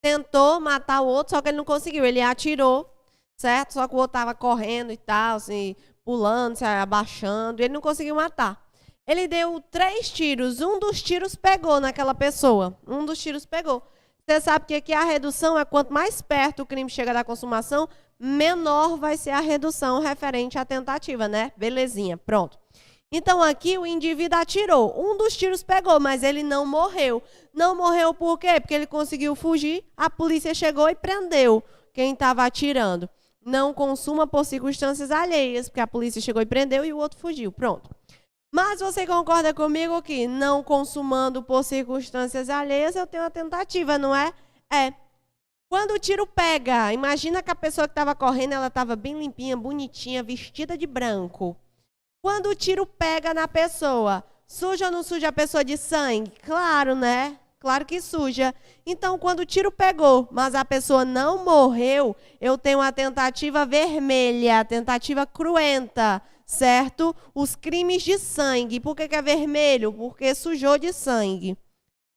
tentou matar o outro, só que ele não conseguiu. Ele atirou, certo? Só que o outro estava correndo e tal, assim, pulando, se abaixando. E ele não conseguiu matar. Ele deu 3 tiros. Um dos tiros pegou naquela pessoa. Um dos tiros pegou. Você sabe que aqui a redução é quanto mais perto o crime chega da consumação, menor vai ser a redução referente à tentativa, né? Belezinha, pronto. Então aqui o indivíduo atirou. Um dos tiros pegou, mas ele não morreu. Não morreu por quê? Porque ele conseguiu fugir, a polícia chegou e prendeu quem estava atirando. Não consuma por circunstâncias alheias, porque a polícia chegou e prendeu e o outro fugiu. Pronto. Mas você concorda comigo que não consumando por circunstâncias alheias, eu tenho uma tentativa, não é? É. Quando o tiro pega, imagina que a pessoa que estava correndo, ela estava bem limpinha, bonitinha, vestida de branco. Quando o tiro pega na pessoa, suja ou não suja a pessoa de sangue? Claro, né? Claro que suja. Então, quando o tiro pegou, mas a pessoa não morreu, eu tenho a tentativa vermelha, a tentativa cruenta, certo? Os crimes de sangue. Por que é vermelho? Porque sujou de sangue.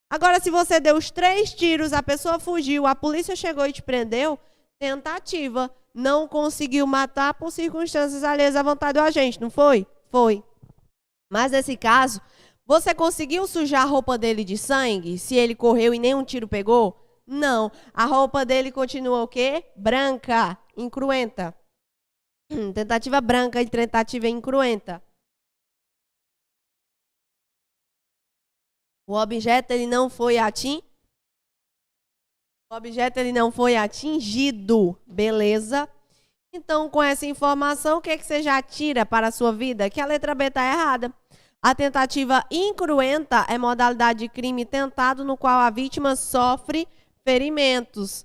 Agora, se você deu os 3 tiros, a pessoa fugiu, a polícia chegou e te prendeu, tentativa. Não conseguiu matar por circunstâncias alheias à vontade do agente, não foi? Foi. Mas nesse caso, você conseguiu sujar a roupa dele de sangue? Se ele correu e nenhum tiro pegou? Não. A roupa dele continua o quê? Branca, incruenta. Tentativa branca e tentativa incruenta. O objeto ele não foi atingido. O objeto ele não foi atingido, beleza? Então, com essa informação, o que você já tira para a sua vida? Que a letra B está errada. A tentativa incruenta é modalidade de crime tentado no qual a vítima sofre ferimentos.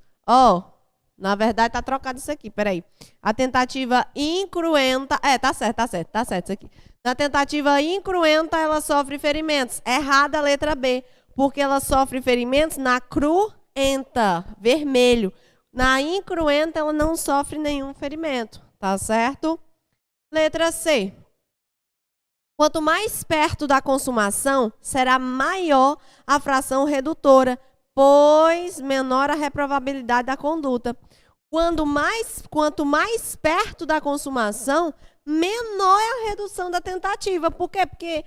Na verdade está trocado isso aqui, peraí. A tentativa incruenta... tá certo isso aqui. Na tentativa incruenta, ela sofre ferimentos. Errada a letra B, porque ela sofre ferimentos na cruenta, vermelho. Na incruenta, ela não sofre nenhum ferimento, tá certo? Letra C. Quanto mais perto da consumação, será maior a fração redutora, pois menor a reprovabilidade da conduta. Quanto mais perto da consumação, menor é a redução da tentativa. Por quê? Porque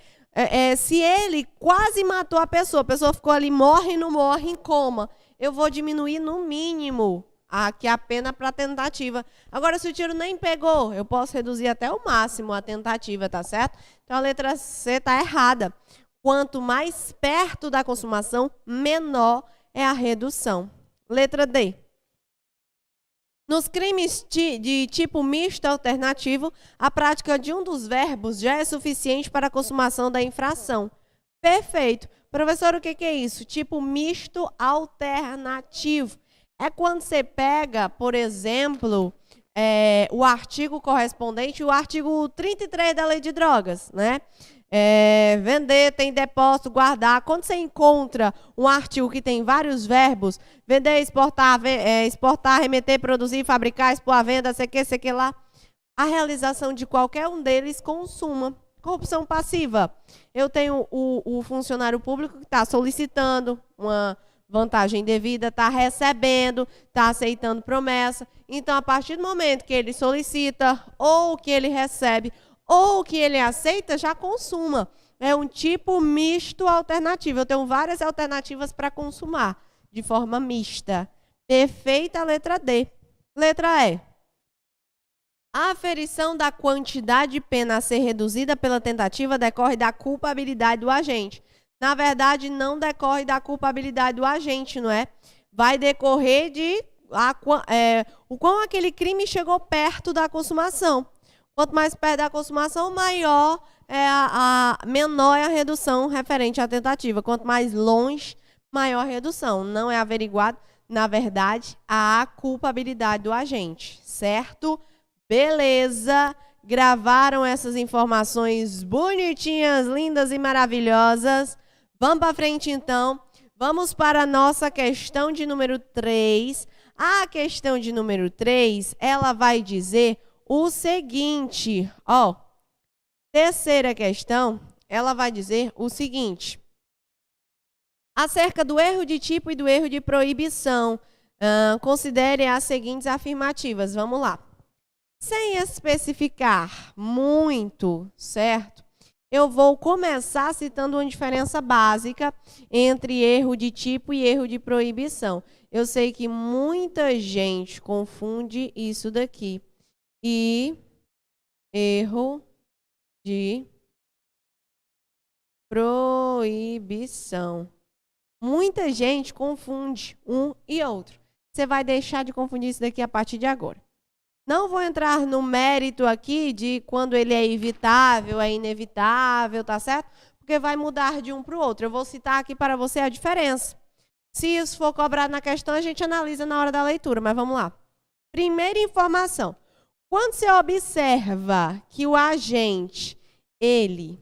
se ele quase matou a pessoa ficou ali, morre, não morre, em coma, eu vou diminuir no mínimo aqui a pena para a tentativa. Agora, se o tiro nem pegou, eu posso reduzir até o máximo a tentativa, tá certo? Então, a letra C está errada. Quanto mais perto da consumação, menor é a redução. Letra D. Nos crimes de tipo misto alternativo, a prática de um dos verbos já é suficiente para a consumação da infração. Perfeito. Professor, o que é isso? Tipo misto alternativo. É quando você pega, por exemplo, o artigo correspondente, o artigo 33 da Lei de Drogas, né? Vender, tem depósito, guardar. Quando você encontra um artigo que tem vários verbos, vender, exportar, remeter, produzir, fabricar, expor à venda, sei que lá, a realização de qualquer um deles consuma. Corrupção passiva. Eu tenho o funcionário público que está solicitando vantagem devida, está recebendo, está aceitando promessa. Então, a partir do momento que ele solicita, ou que ele recebe, ou que ele aceita, já consuma. É um tipo misto alternativo. Eu tenho várias alternativas para consumar, de forma mista. Perfeita a letra D. Letra E. A aferição da quantidade de pena a ser reduzida pela tentativa decorre da culpabilidade do agente. Na verdade, não decorre da culpabilidade do agente, não é? Vai decorrer de o quão aquele crime chegou perto da consumação. Quanto mais perto da consumação, menor é a redução referente à tentativa. Quanto mais longe, maior a redução. Não é averiguado, na verdade, a culpabilidade do agente, certo? Beleza. Gravaram essas informações bonitinhas, lindas e maravilhosas. Vamos para frente, então. Vamos para a nossa questão de número 3. A questão de número 3, ela vai dizer o seguinte, ó. Terceira questão, ela vai dizer o seguinte. Acerca do erro de tipo e do erro de proibição, considere as seguintes afirmativas. Vamos lá. Sem especificar muito, certo? Eu vou começar citando uma diferença básica entre erro de tipo e erro de proibição. Eu sei que muita gente confunde isso daqui. E erro de proibição. Muita gente confunde um e outro. Você vai deixar de confundir isso daqui a partir de agora. Não vou entrar no mérito aqui de quando ele é evitável, é inevitável, tá certo? Porque vai mudar de um para o outro. Eu vou citar aqui para você a diferença. Se isso for cobrado na questão, a gente analisa na hora da leitura, mas vamos lá. Primeira informação. Quando você observa que o agente, ele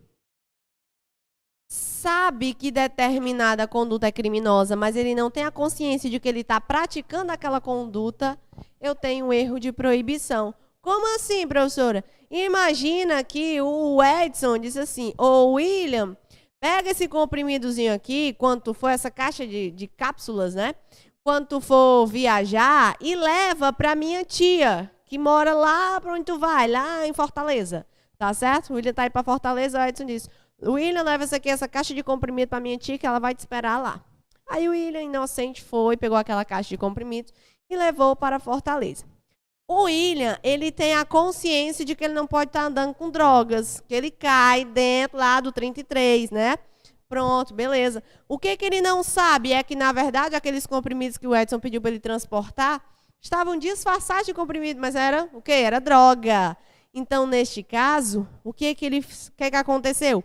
sabe que determinada conduta é criminosa, mas ele não tem a consciência de que ele está praticando aquela conduta, eu tenho um erro de proibição. Como assim, professora? Imagina que o Edson disse assim, ô William, pega esse comprimidozinho aqui, quando tu for essa caixa de cápsulas, né? Quando tu for viajar e leva para minha tia, que mora lá para onde tu vai, lá em Fortaleza. Tá certo? O William tá aí para Fortaleza, o Edson disse, William, leva essa caixa de comprimido para minha tia, que ela vai te esperar lá. Aí o William, inocente, foi, pegou aquela caixa de comprimidos e levou para Fortaleza. O William, ele tem a consciência de que ele não pode estar andando com drogas, que ele cai dentro lá do 33, né? Pronto, beleza. O que ele não sabe é que, na verdade, aqueles comprimidos que o Edson pediu para ele transportar estavam disfarçados de comprimido, mas era o quê? Era droga. Então, neste caso, o que aconteceu?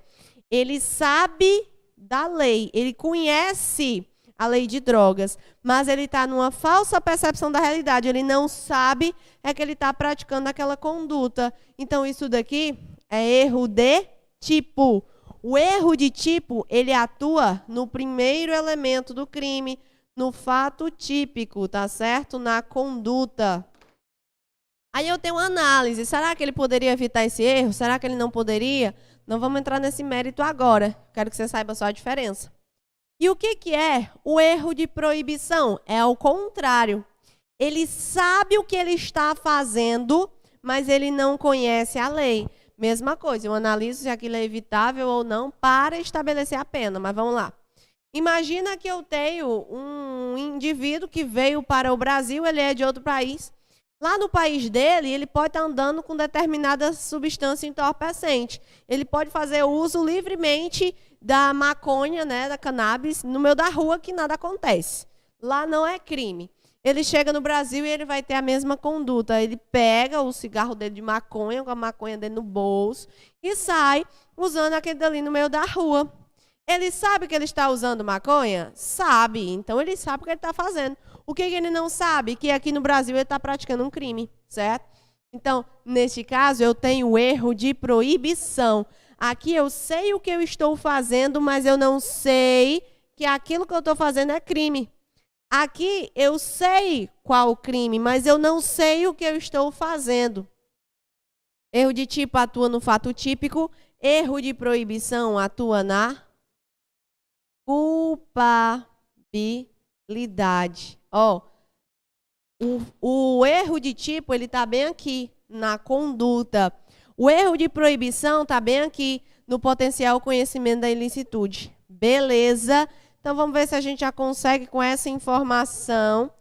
Ele sabe da lei, ele conhece a lei de drogas, mas ele está numa falsa percepção da realidade. Ele não sabe que ele está praticando aquela conduta. Então, isso daqui é erro de tipo. O erro de tipo, ele atua no primeiro elemento do crime, no fato típico, tá certo? Na conduta. Aí eu tenho uma análise. Será que ele poderia evitar esse erro? Será que ele não poderia? Não vamos entrar nesse mérito agora. Quero que você saiba só a diferença. E o que é o erro de proibição? É ao contrário. Ele sabe o que ele está fazendo, mas ele não conhece a lei. Mesma coisa, eu analiso se aquilo é evitável ou não para estabelecer a pena. Mas vamos lá. Imagina que eu tenho um indivíduo que veio para o Brasil, ele é de outro país. Lá no país dele, ele pode estar andando com determinada substância entorpecente. Ele pode fazer uso livremente da maconha, né, da cannabis, no meio da rua, que nada acontece. Lá não é crime. Ele chega no Brasil e ele vai ter a mesma conduta. Ele pega o cigarro dele de maconha, com a maconha dele no bolso, e sai usando aquele dali no meio da rua. Ele sabe que ele está usando maconha? Sabe. Então, ele sabe o que ele está fazendo. O que ele não sabe? Que aqui no Brasil ele está praticando um crime, certo? Então, neste caso, eu tenho o erro de proibição. Aqui eu sei o que eu estou fazendo, mas eu não sei que aquilo que eu estou fazendo é crime. Aqui eu sei qual o crime, mas eu não sei o que eu estou fazendo. Erro de tipo atua no fato típico, erro de proibição atua na culpabilidade. penalidade. Ó, o erro de tipo, ele está bem aqui, na conduta. O erro de proibição está bem aqui, no potencial conhecimento da ilicitude. Beleza? Então, vamos ver se a gente já consegue, com essa informação,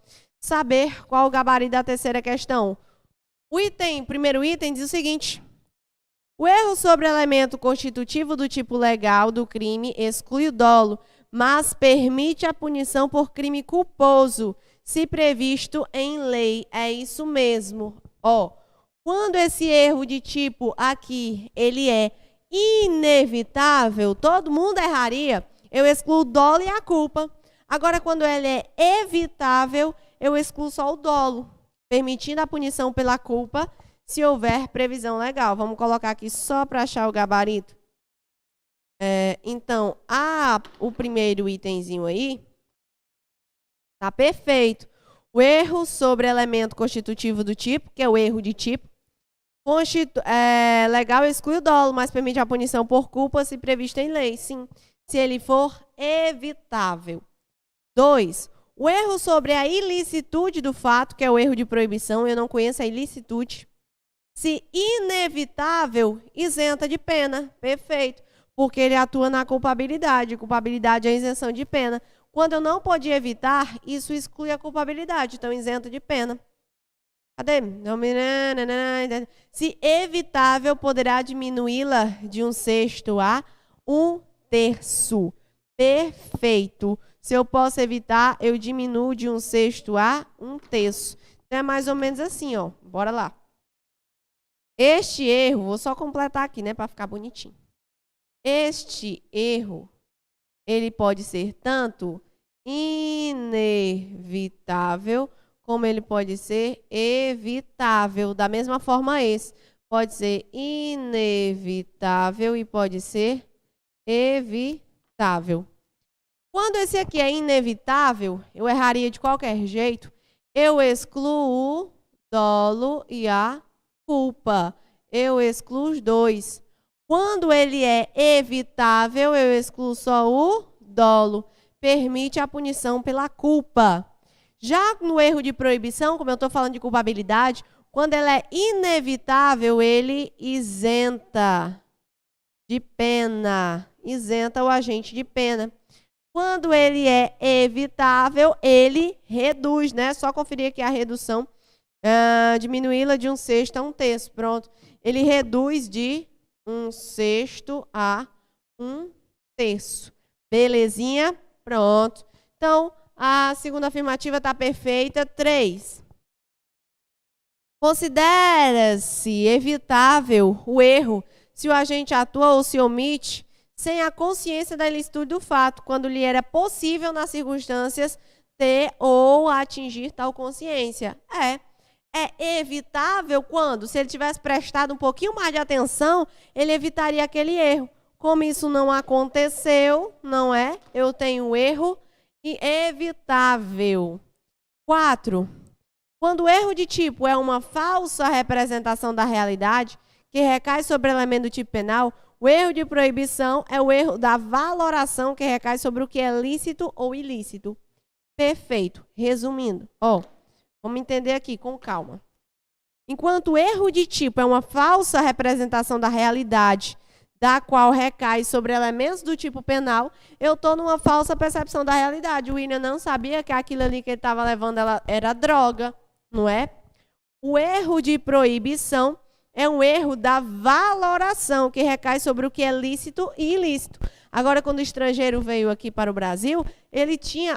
saber qual o gabarito da terceira questão. O primeiro item diz o seguinte: o erro sobre elemento constitutivo do tipo legal do crime exclui o dolo, mas permite a punição por crime culposo, se previsto em lei. É isso mesmo. Ó, quando esse erro de tipo aqui, ele é inevitável, todo mundo erraria, eu excluo o dolo e a culpa. Agora, quando ele é evitável, eu excluo só o dolo, permitindo a punição pela culpa, se houver previsão legal. Vamos colocar aqui só para achar o gabarito. Então, o primeiro itemzinho aí, tá perfeito. O erro sobre elemento constitutivo do tipo, que é o erro de tipo, legal exclui o dolo, mas permite a punição por culpa se prevista em lei. Sim, se ele for evitável. 2. O erro sobre a ilicitude do fato, que é o erro de proibição, eu não conheço a ilicitude. Se inevitável, isenta de pena. Perfeito. Porque ele atua na culpabilidade. Culpabilidade é isenção de pena. Quando eu não podia evitar, isso exclui a culpabilidade. Então, isenta de pena. Cadê? Se evitável, poderá diminuí-la de 1/6 a 1/3. Perfeito. Se eu posso evitar, eu diminuo de 1/6 a 1/3. Então, é mais ou menos assim, ó. Bora lá. Este erro, vou só completar aqui, né, para ficar bonitinho. Este erro, ele pode ser tanto inevitável, como ele pode ser evitável. Da mesma forma, esse pode ser inevitável e pode ser evitável. Quando esse aqui é inevitável, eu erraria de qualquer jeito, eu excluo o dolo e a culpa. Eu excluo os dois. Quando ele é evitável, eu excluo só o dolo. Permite a punição pela culpa. Já no erro de proibição, como eu estou falando de culpabilidade, quando ele é inevitável, ele isenta de pena. Isenta o agente de pena. Quando ele é evitável, ele reduz, né? Só conferir aqui a redução. Diminuí-la de 1/6 a 1/3. Pronto. Ele reduz de 1/6 a 1/3. Belezinha? Pronto. Então, a segunda afirmativa está perfeita. 3. Considera-se evitável o erro se o agente atua ou se omite sem a consciência da ilicitude do fato, quando lhe era possível, nas circunstâncias, ter ou atingir tal consciência. É evitável quando, se ele tivesse prestado um pouquinho mais de atenção, ele evitaria aquele erro. Como isso não aconteceu, não é? Eu tenho um erro evitável. 4. Quando o erro de tipo é uma falsa representação da realidade, que recai sobre o elemento do tipo penal, o erro de proibição é o erro da valoração que recai sobre o que é lícito ou ilícito. Perfeito. Resumindo, vamos entender aqui com calma. Enquanto o erro de tipo é uma falsa representação da realidade, da qual recai sobre elementos do tipo penal, eu estou numa falsa percepção da realidade. O William não sabia que aquilo ali que ele estava levando era droga, não é? O erro de proibição é um erro da valoração, que recai sobre o que é lícito e ilícito. Agora, quando o estrangeiro veio aqui para o Brasil,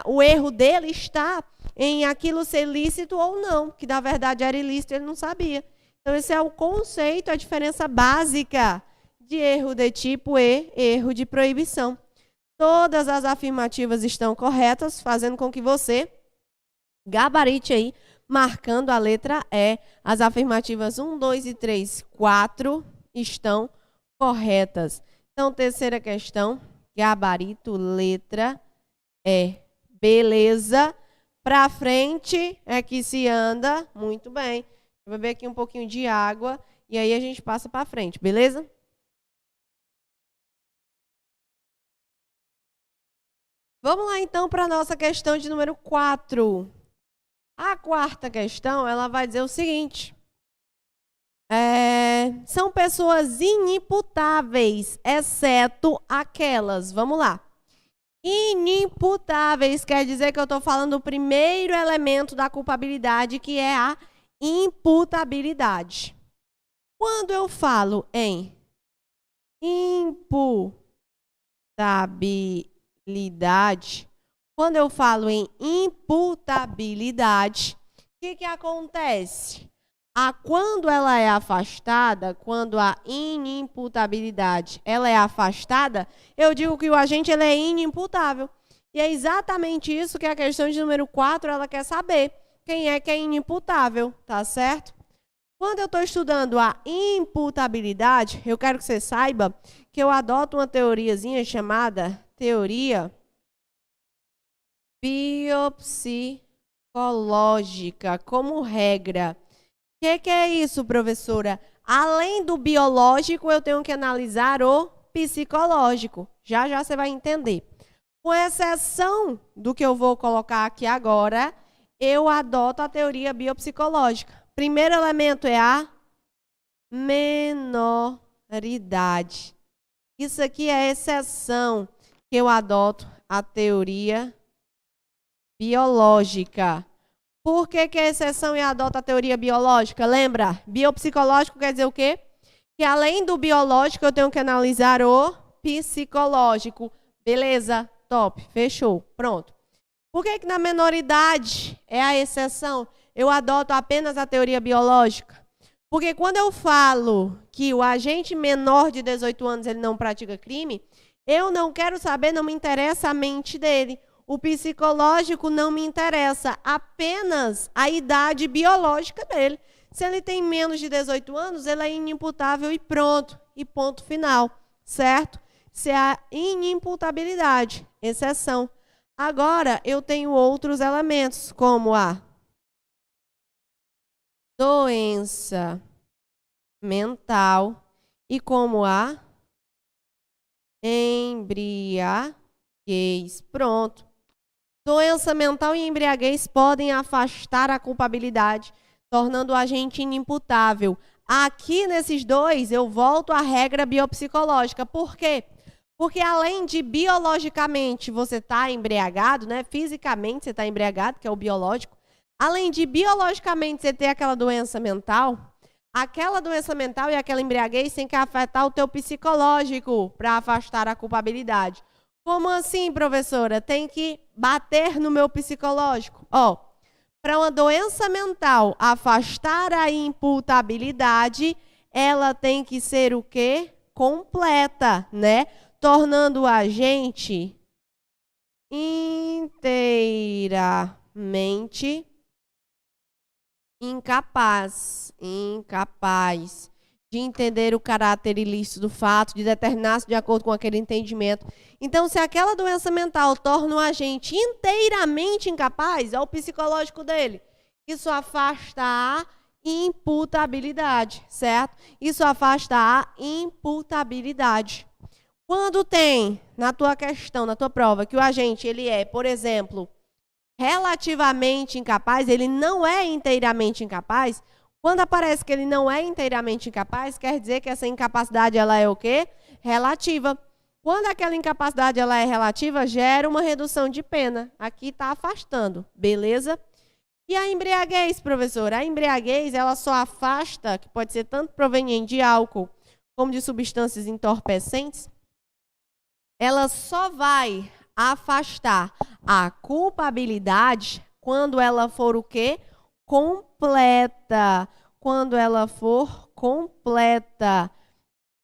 o erro dele está em aquilo ser lícito ou não, que na verdade era ilícito, ele não sabia. Então, esse é o conceito, a diferença básica de erro de tipo e erro de proibição. Todas as afirmativas estão corretas, fazendo com que você gabarite aí, marcando a letra E. As afirmativas 1, 2 e 3, 4 estão corretas. Então, terceira questão, gabarito, letra E. Beleza? Para frente é que se anda. Muito bem. Vou beber aqui um pouquinho de água e aí a gente passa para frente, beleza? Vamos lá então para a nossa questão de número 4. A quarta questão, ela vai dizer o seguinte. São pessoas inimputáveis, exceto aquelas. Vamos lá. Inimputáveis quer dizer que eu estou falando do primeiro elemento da culpabilidade, que é a imputabilidade. Quando eu falo em imputabilidade, o que acontece? Quando ela é afastada, quando a inimputabilidade ela é afastada, eu digo que o agente ele é inimputável. E é exatamente isso que a questão de número 4 ela quer saber. Quem é que é inimputável, tá certo? Quando eu estou estudando a imputabilidade, eu quero que você saiba que eu adoto uma teoriazinha chamada teoria biopsicológica como regra. O que é isso, professora? Além do biológico, eu tenho que analisar o psicológico. Já já você vai entender. Com exceção do que eu vou colocar aqui agora, eu adoto a teoria biopsicológica. Primeiro elemento é a menoridade. Isso aqui é a exceção que eu adoto a teoria biológica. Por que é exceção e adota a teoria biológica? Lembra? Biopsicológico quer dizer o quê? Que além do biológico, eu tenho que analisar o psicológico. Beleza? Top. Fechou. Pronto. Por que na menoridade é a exceção? Eu adoto apenas a teoria biológica. Porque quando eu falo que o agente menor de 18 anos ele não pratica crime, eu não quero saber, não me interessa a mente dele. O psicológico não me interessa, apenas a idade biológica dele. Se ele tem menos de 18 anos, ele é inimputável e pronto. E ponto final, certo? Se é a inimputabilidade, exceção. Agora, eu tenho outros elementos, como a doença mental e como a embriaguez. Pronto. Doença mental e embriaguez podem afastar a culpabilidade, tornando o agente inimputável. Aqui, nesses dois, eu volto à regra biopsicológica. Por quê? Porque além de biologicamente você estar embriagado, né? Fisicamente você está embriagado, que é o biológico. Além de biologicamente você ter aquela doença mental e aquela embriaguez tem que afetar o teu psicológico para afastar a culpabilidade. Como assim, professora? Tem que bater no meu psicológico. Para uma doença mental afastar a imputabilidade, ela tem que ser o quê? Completa, né? Tornando o agente inteiramente incapaz de entender o caráter ilícito do fato, de determinar-se de acordo com aquele entendimento. Então, se aquela doença mental torna o agente inteiramente incapaz, é o psicológico dele. Isso afasta a imputabilidade, certo? Isso afasta a imputabilidade. Quando tem, na tua questão, na tua prova, que o agente ele é, por exemplo, relativamente incapaz, ele não é inteiramente incapaz. Quando aparece que ele não é inteiramente incapaz, quer dizer que essa incapacidade ela é o quê? Relativa. Quando aquela incapacidade ela é relativa, gera uma redução de pena. Aqui está afastando, beleza? E a embriaguez, professora? A embriaguez ela só afasta, que pode ser tanto proveniente de álcool como de substâncias entorpecentes, ela só vai afastar a culpabilidade quando ela for o quê? Completa. Quando ela for completa.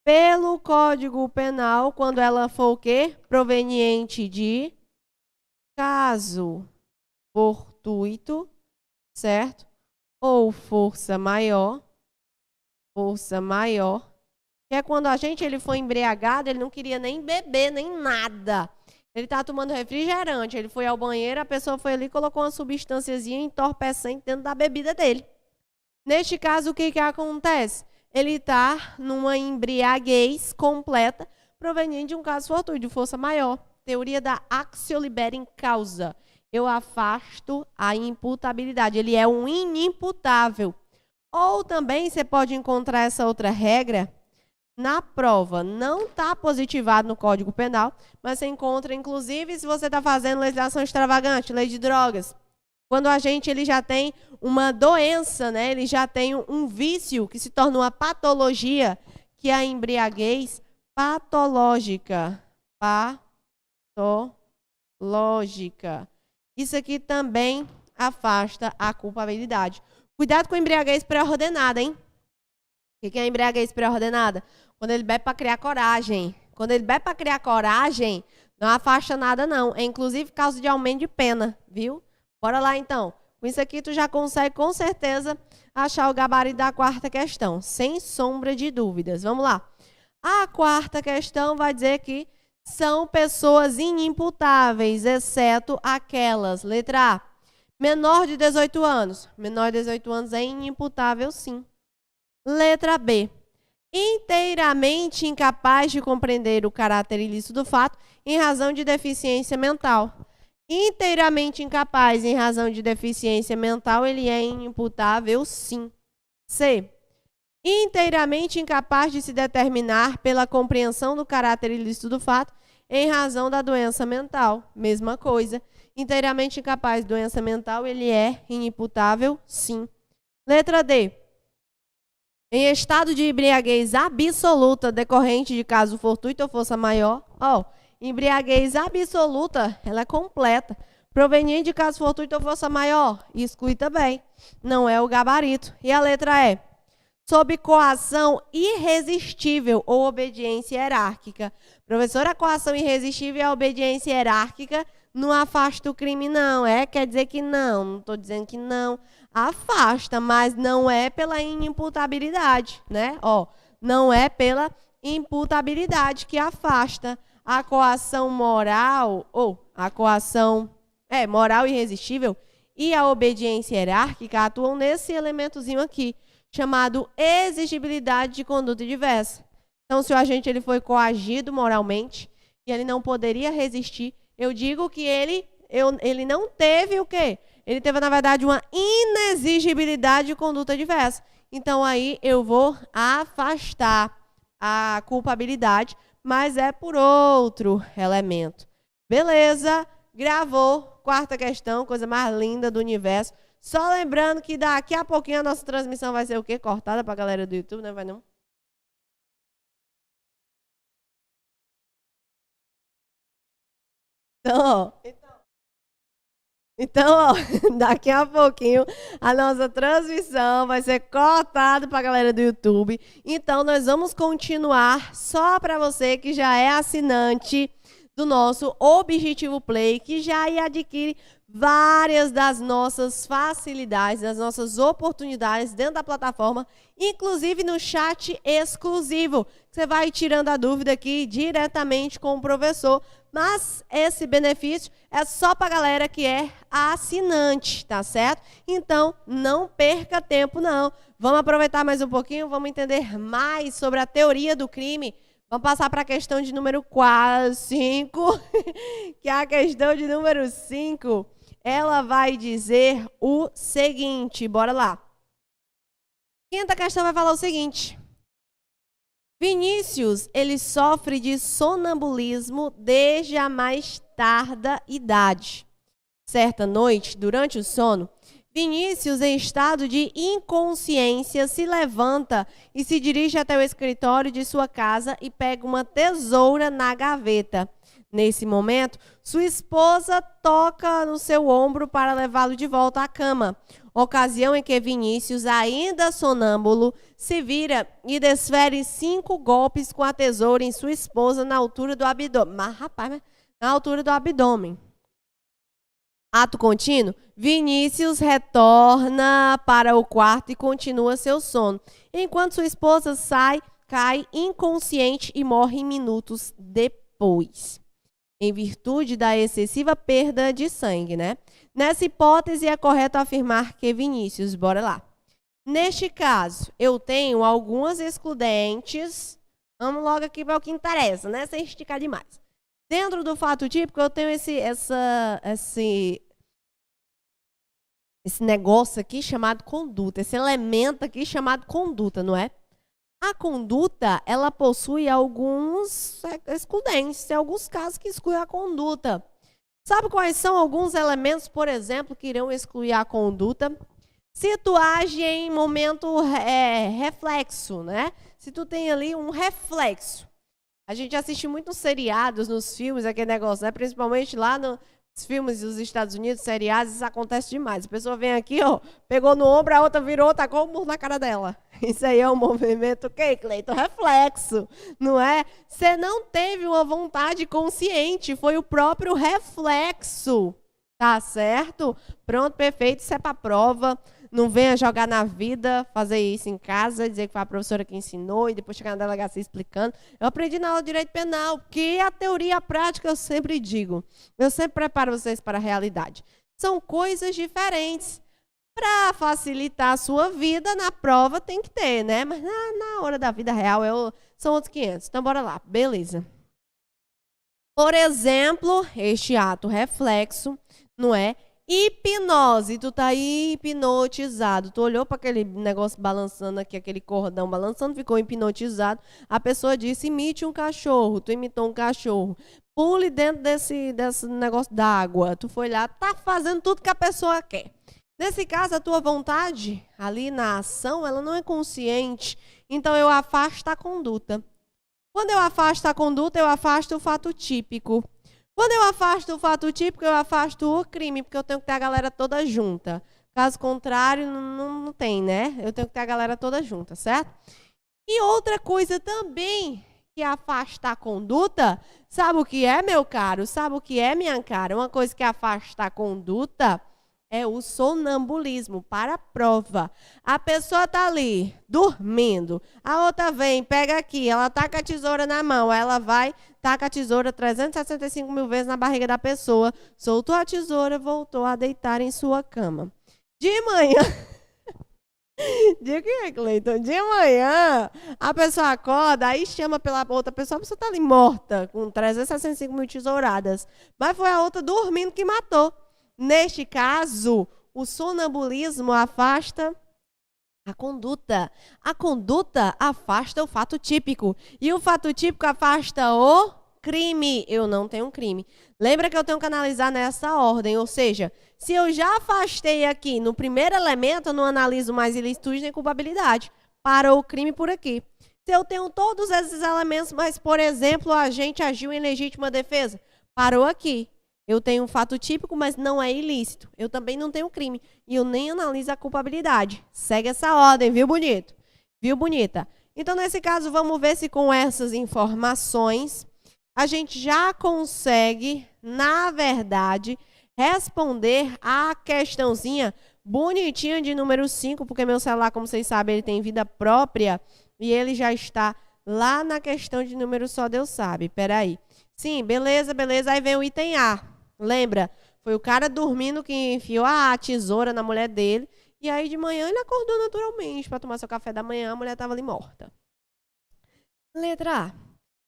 Pelo Código Penal, quando ela for o quê? Proveniente de caso fortuito, certo? Ou força maior, que é quando a gente ele foi embriagado, ele não queria nem beber, nem nada. Ele está tomando refrigerante, ele foi ao banheiro, a pessoa foi ali e colocou uma substânciazinha entorpecente dentro da bebida dele. Neste caso, o que acontece? Ele está numa embriaguez completa, proveniente de um caso fortuito, de força maior. teoria da actio liberem causa. Eu afasto a imputabilidade. Ele é um inimputável. Ou também você pode encontrar essa outra regra na prova. Não está positivado no Código Penal, mas você encontra, inclusive, se você está fazendo legislação extravagante, lei de drogas. Quando a gente ele já tem uma doença, né? Ele já tem um vício que se torna uma patologia, que é a embriaguez patológica. Patológica. Isso aqui também afasta a culpabilidade. Cuidado com a embriaguez pré-ordenada, hein? O que é a embriaguez pré-ordenada? Quando ele bebe para criar coragem. Quando ele bebe para criar coragem, não afasta nada, não. É inclusive causa de aumento de pena, viu? Bora lá, então. Com isso aqui, tu já consegue, com certeza, achar o gabarito da quarta questão. Sem sombra de dúvidas. Vamos lá. A quarta questão vai dizer que são pessoas inimputáveis, exceto aquelas. Letra A. Menor de 18 anos. Menor de 18 anos é inimputável, sim. Letra B. Inteiramente incapaz de compreender o caráter ilícito do fato em razão de deficiência mental. Inteiramente incapaz em razão de deficiência mental, ele é inimputável, sim. C. Inteiramente incapaz de se determinar pela compreensão do caráter ilícito do fato em razão da doença mental. Mesma coisa. Inteiramente incapaz de doença mental, ele é inimputável, sim. Letra D. Em estado de embriaguez absoluta decorrente de caso fortuito ou força maior. Embriaguez absoluta, ela é completa. Proveniente de caso fortuito ou força maior. Exclui também. Não é o gabarito. E a letra E. Sob coação irresistível ou obediência hierárquica. Professora, a coação irresistível e a obediência hierárquica não afasta o crime, não. Quer dizer que não. Não estou dizendo que não. Afasta, mas não é pela inimputabilidade, né? Não é pela imputabilidade que afasta. A coação moral, a coação moral irresistível e a obediência hierárquica atuam nesse elementozinho aqui, chamado exigibilidade de conduta diversa. Então, se o agente ele foi coagido moralmente e ele não poderia resistir, eu digo que ele não teve o quê? Ele teve, na verdade, uma inexigibilidade de conduta diversa. Então, aí eu vou afastar a culpabilidade, mas é por outro elemento. Beleza? Gravou. Quarta questão, coisa mais linda do universo. Só lembrando que daqui a pouquinho a nossa transmissão vai ser o quê? Cortada para a galera do YouTube, não vai não? Então, daqui a pouquinho a nossa transmissão vai ser cortada para a galera do YouTube. Então, nós vamos continuar só para você que já é assinante do nosso Objetivo Play, que já adquire várias das nossas facilidades, das nossas oportunidades dentro da plataforma, inclusive no chat exclusivo. Você vai tirando a dúvida aqui diretamente com o professor, mas esse benefício é só para a galera que é assinante, tá certo? Então, não perca tempo, não. Vamos aproveitar mais um pouquinho, vamos entender mais sobre a teoria do crime. Vamos passar para a questão de número 5, que é a questão de número 5. Ela vai dizer o seguinte, bora lá. Quinta questão vai falar o seguinte. Vinícius, ele sofre de sonambulismo desde a mais tarda idade. Certa noite, durante o sono, Vinícius, em estado de inconsciência, se levanta e se dirige até o escritório de sua casa e pega uma tesoura na gaveta. Nesse momento, sua esposa toca no seu ombro para levá-lo de volta à cama. Ocasião em que Vinícius, ainda sonâmbulo, se vira e desfere 5 golpes com a tesoura em sua esposa na altura do abdômen. Na altura do abdômen. Ato contínuo, Vinícius retorna para o quarto e continua seu sono, enquanto sua esposa cai inconsciente e morre minutos depois, em virtude da excessiva perda de sangue, né? Nessa hipótese, é correto afirmar que Vinícius, bora lá. Neste caso, eu tenho algumas excludentes. Vamos logo aqui para o que interessa, né? Sem esticar demais. Dentro do fato típico, eu tenho esse negócio aqui chamado conduta, esse elemento aqui chamado conduta, não é? A conduta, ela possui alguns excludentes, tem alguns casos que excluem a conduta. Sabe quais são alguns elementos, por exemplo, que irão excluir a conduta? Se tu age em momento reflexo, né? Se tu tem ali um reflexo. A gente assiste muitos seriados nos filmes, aquele negócio, né? Principalmente lá nos filmes dos Estados Unidos, seriados, isso acontece demais. A pessoa vem aqui, ó, pegou no ombro, a outra virou, tacou um murro na cara dela. Isso aí é um movimento, o quê, Cleiton? Reflexo, não é? Você não teve uma vontade consciente, foi o próprio reflexo, tá certo? Pronto, perfeito, isso é para prova. Não venha jogar na vida, fazer isso em casa, dizer que foi a professora que ensinou e depois chegar na delegacia explicando. Eu aprendi na aula de direito penal, porque a teoria e a prática eu sempre digo. Eu sempre preparo vocês para a realidade. São coisas diferentes. Para facilitar a sua vida, na prova tem que ter, né? Mas na hora da vida real são outros 500. Então, bora lá. Beleza. Por exemplo, este ato reflexo, não é? Hipnose, tu tá aí hipnotizado, tu olhou para aquele negócio balançando aqui, aquele cordão balançando, ficou hipnotizado, a pessoa disse, imite um cachorro, tu imitou um cachorro, pule dentro desse negócio d'água, tu foi lá, tá fazendo tudo que a pessoa quer. Nesse caso, a tua vontade, ali na ação, ela não é consciente, então eu afasto a conduta. Quando eu afasto a conduta, eu afasto o fato típico. Quando eu afasto o fato típico, eu afasto o crime, porque eu tenho que ter a galera toda junta. Caso contrário, não tem, né? Eu tenho que ter a galera toda junta, certo? E outra coisa também que afasta a conduta, sabe o que é, meu caro? Sabe o que é, minha cara? Uma coisa que afasta a conduta é o sonambulismo, para a prova. A pessoa está ali, dormindo. A outra vem, pega aqui, ela taca a tesoura na mão, ela vai, taca a tesoura 365 mil vezes na barriga da pessoa, soltou a tesoura, voltou a deitar em sua cama. De manhã... De que, Cleiton? De manhã, a pessoa acorda, aí chama pela outra pessoa, a pessoa está ali morta, com 365 mil tesouradas. Mas foi a outra dormindo que matou. Neste caso, o sonambulismo afasta a conduta. A conduta afasta o fato típico. E o fato típico afasta o crime. Eu não tenho um crime. Lembra que eu tenho que analisar nessa ordem. Ou seja, se eu já afastei aqui no primeiro elemento, eu não analiso mais ilicitude nem culpabilidade. Para o crime por aqui. Se eu tenho todos esses elementos, mas, por exemplo, a gente agiu em legítima defesa, parou aqui. Eu tenho um fato típico, mas não é ilícito. Eu também não tenho crime. E eu nem analiso a culpabilidade. Segue essa ordem, viu, bonito? Viu, bonita? Então, nesse caso, vamos ver se com essas informações a gente já consegue, na verdade, responder a questãozinha bonitinha de número 5, porque meu celular, como vocês sabem, ele tem vida própria e ele já está lá na questão de número só Deus sabe. Peraí. Sim, beleza, beleza. Aí vem o item A. Lembra? Foi o cara dormindo que enfiou a tesoura na mulher dele. E aí de manhã ele acordou naturalmente para tomar seu café da manhã. A mulher estava ali morta. Letra A.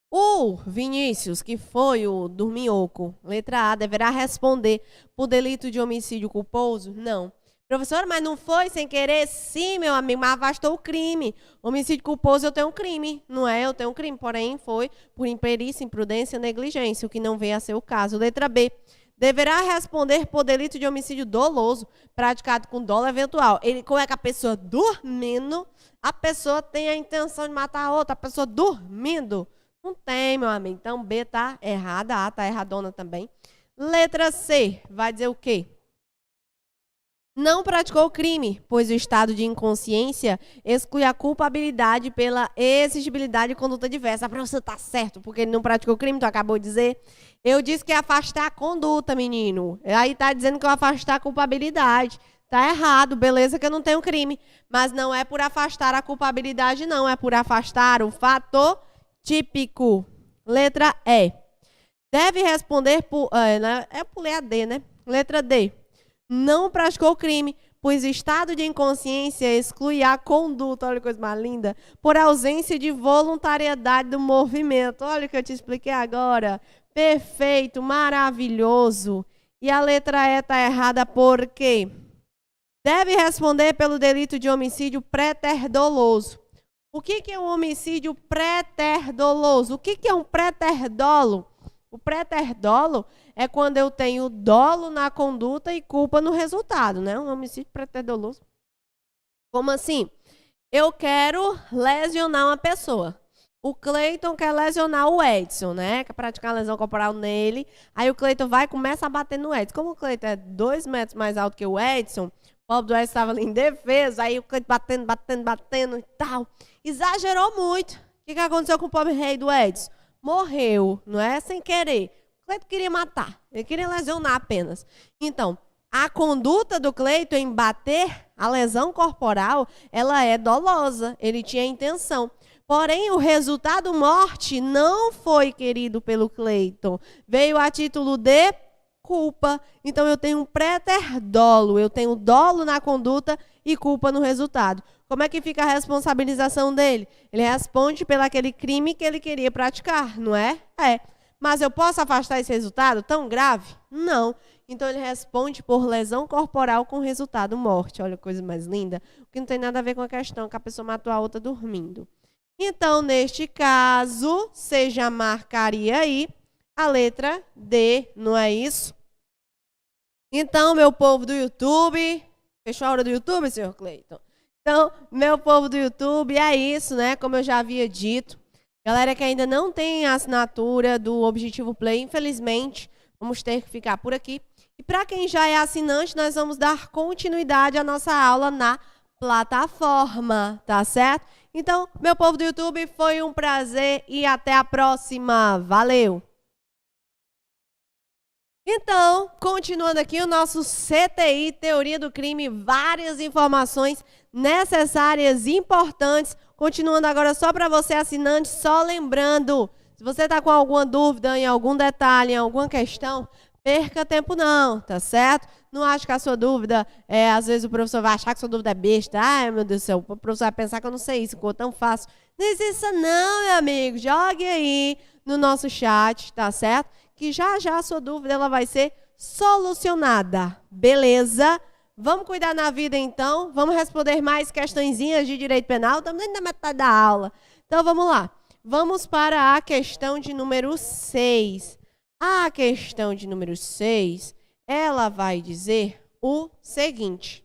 O Vinícius, que foi o dorminhoco, letra A, deverá responder por delito de homicídio culposo? Não. Professora, mas não foi sem querer? Sim, meu amigo, mas afastou o crime. Homicídio culposo, eu tenho um crime. Não é? Eu tenho um crime. Porém, foi por imperícia, imprudência, negligência, o que não veio a ser o caso. Letra B. Deverá responder por delito de homicídio doloso, praticado com dolo eventual. Como é que a pessoa dormindo, a pessoa tem a intenção de matar a outra? A pessoa dormindo? Não tem, meu amigo. Então, B tá errada, A tá erradona também. Letra C. Vai dizer o quê? Não praticou o crime, pois o estado de inconsciência exclui a culpabilidade pela exigibilidade de conduta diversa. A professora está certo, porque ele não praticou o crime, tu acabou de dizer. Eu disse que ia afastar a conduta, menino. Aí está dizendo que eu afastar a culpabilidade. Está errado, beleza que eu não tenho crime. Mas não é por afastar a culpabilidade, não. É por afastar o fator típico. Letra E. Deve responder por... pulei a D, né? Letra D. Não praticou o crime, pois o estado de inconsciência exclui a conduta, olha que coisa mais linda, por ausência de voluntariedade do movimento. Olha o que eu te expliquei agora. Perfeito, maravilhoso. E a letra E está errada por quê? Deve responder pelo delito de homicídio préter-doloso. O que é um homicídio préter-doloso? O que é um préter-dolo? O préter-dolo é quando eu tenho dolo na conduta e culpa no resultado, né? Um homicídio préter-doloso. Como assim? Eu quero lesionar uma pessoa. O Cleiton quer lesionar o Edson, né? Quer praticar lesão corporal nele. Aí o Cleiton vai e começa a bater no Edson. Como o Cleiton é 2 metros mais alto que o Edson, o pobre do Edson estava ali em defesa, aí o Cleiton batendo e tal. Exagerou muito. O que aconteceu com o pobre rei do Edson? Morreu, não é? Sem querer. O Cleiton queria matar. Ele queria lesionar apenas. Então, a conduta do Cleiton em bater a lesão corporal, ela é dolosa. Ele tinha intenção. Porém, o resultado morte não foi querido pelo Cleiton. Veio a título de culpa. Então, eu tenho um préter-dolo. Eu tenho dolo na conduta e culpa no resultado. Como é que fica a responsabilização dele? Ele responde pelo aquele crime que ele queria praticar, não é? É. Mas eu posso afastar esse resultado tão grave? Não. Então, ele responde por lesão corporal com resultado morte. Olha que coisa mais linda. O que não tem nada a ver com a questão que a pessoa matou a outra dormindo. Então, neste caso, você já marcaria aí a letra D, não é isso? Então, meu povo do YouTube, fechou a hora do YouTube, senhor Cleiton? Então, meu povo do YouTube, é isso, né? Como eu já havia dito. Galera que ainda não tem a assinatura do Objetivo Play, infelizmente, vamos ter que ficar por aqui. E para quem já é assinante, nós vamos dar continuidade à nossa aula na plataforma, tá certo? Então, meu povo do YouTube, foi um prazer e até a próxima. Valeu! Então, continuando aqui o nosso CTI, Teoria do Crime, várias informações necessárias e importantes. Continuando agora só para você assinante, só lembrando, se você está com alguma dúvida em algum detalhe, em alguma questão, perca tempo não, tá certo? Não acho que a sua dúvida, às vezes o professor vai achar que a sua dúvida é besta. Ai, meu Deus do céu, o professor vai pensar que eu não sei isso, ficou tão fácil. Não existe não, meu amigo. Jogue aí no nosso chat, tá certo? Que já já a sua dúvida ela vai ser solucionada. Beleza? Vamos cuidar na vida então? Vamos responder mais questõezinhas de direito penal? Estamos na metade da aula. Então vamos lá. Vamos para a questão de número 6. A questão de número 6, ela vai dizer o seguinte.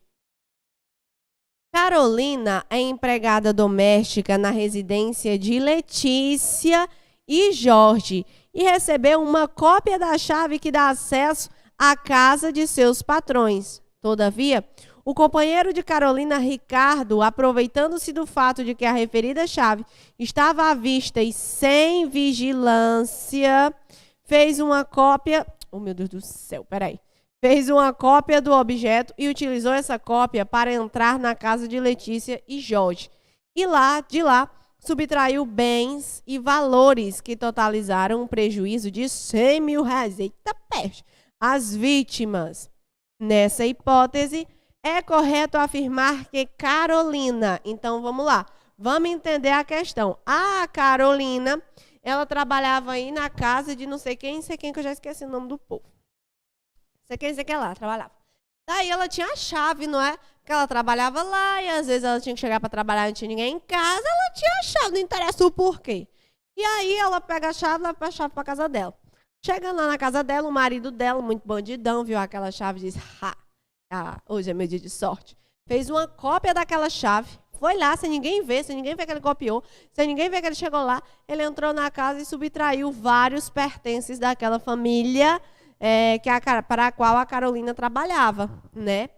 Carolina é empregada doméstica na residência de Letícia e Jorge e recebeu uma cópia da chave que dá acesso à casa de seus patrões. Todavia, o companheiro de Carolina, Ricardo, aproveitando-se do fato de que a referida chave estava à vista e sem vigilância, fez uma cópia... Oh, meu Deus do céu, peraí. Fez uma cópia do objeto e utilizou essa cópia para entrar na casa de Letícia e Jorge. E de lá, subtraiu bens e valores que totalizaram um prejuízo de 100 mil reais. Eita peste! As vítimas. Nessa hipótese, é correto afirmar que Carolina... Então, vamos lá. Vamos entender a questão. A Carolina... Ela trabalhava aí na casa de não sei quem, que eu já esqueci o nome do povo. Sei quem lá, trabalhava. Daí ela tinha a chave, não é? Porque ela trabalhava lá e às vezes ela tinha que chegar para trabalhar e não tinha ninguém em casa, ela tinha a chave, não interessa o porquê. E aí ela pega a chave e leva a chave para casa dela. Chegando lá na casa dela, o marido dela, muito bandidão, viu aquela chave e disse, hoje é meu dia de sorte. Fez uma cópia daquela chave. Foi lá, sem ninguém ver que ele copiou, sem ninguém ver que ele chegou lá, ele entrou na casa e subtraiu vários pertences daquela família para a qual a Carolina trabalhava, né?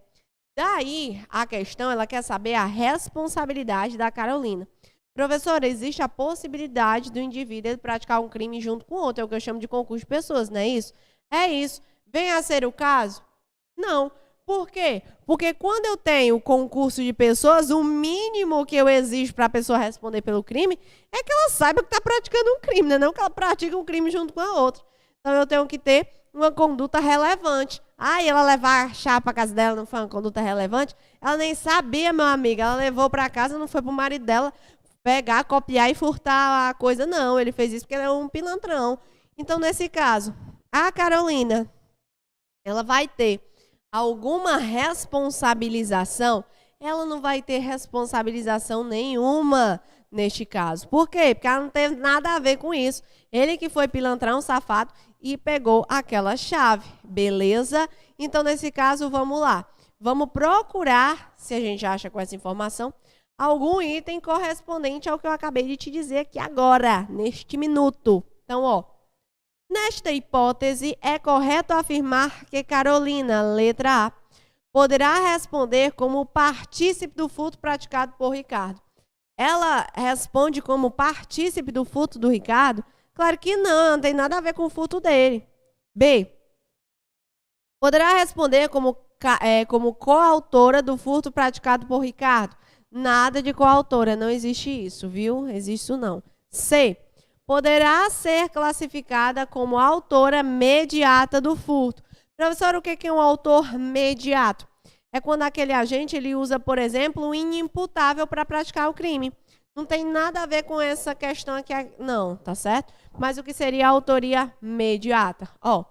Daí, a questão, ela quer saber a responsabilidade da Carolina. Professora, existe a possibilidade do indivíduo praticar um crime junto com outro, é o que eu chamo de concurso de pessoas, não é isso? É isso. Vem a ser o caso? Não. Por quê? Porque quando eu tenho concurso de pessoas, o mínimo que eu exijo para a pessoa responder pelo crime é que ela saiba que está praticando um crime, né? Não que ela pratique um crime junto com a outra. Então, eu tenho que ter uma conduta relevante. E ela levar a chave para casa dela não foi uma conduta relevante? Ela nem sabia, meu amigo. Ela levou para casa, não foi para o marido dela pegar, copiar e furtar a coisa, não. Ele fez isso porque ele é um pilantrão. Então, nesse caso, a Carolina, ela vai ter alguma responsabilização? Ela não vai ter responsabilização nenhuma neste caso. Por quê? Porque ela não teve nada a ver com isso. Ele que foi pilantrão, safado, e pegou aquela chave. Beleza? Então, nesse caso, vamos lá. Vamos procurar, se a gente acha com essa informação, algum item correspondente ao que eu acabei de te dizer aqui agora, neste minuto. Então, ó, nesta hipótese, é correto afirmar que Carolina, letra A, poderá responder como partícipe do furto praticado por Ricardo. Ela responde como partícipe do furto do Ricardo? Claro que não tem nada a ver com o furto dele. B, poderá responder como coautora do furto praticado por Ricardo? Nada de coautora, não existe isso, viu? Existe isso não. C, poderá ser classificada como autora mediata do furto. Professor, o que é um autor mediato? É quando aquele agente ele usa, por exemplo, um inimputável para praticar o crime. Não tem nada a ver com essa questão aqui, não, tá certo? Mas o que seria a autoria mediata? Ó,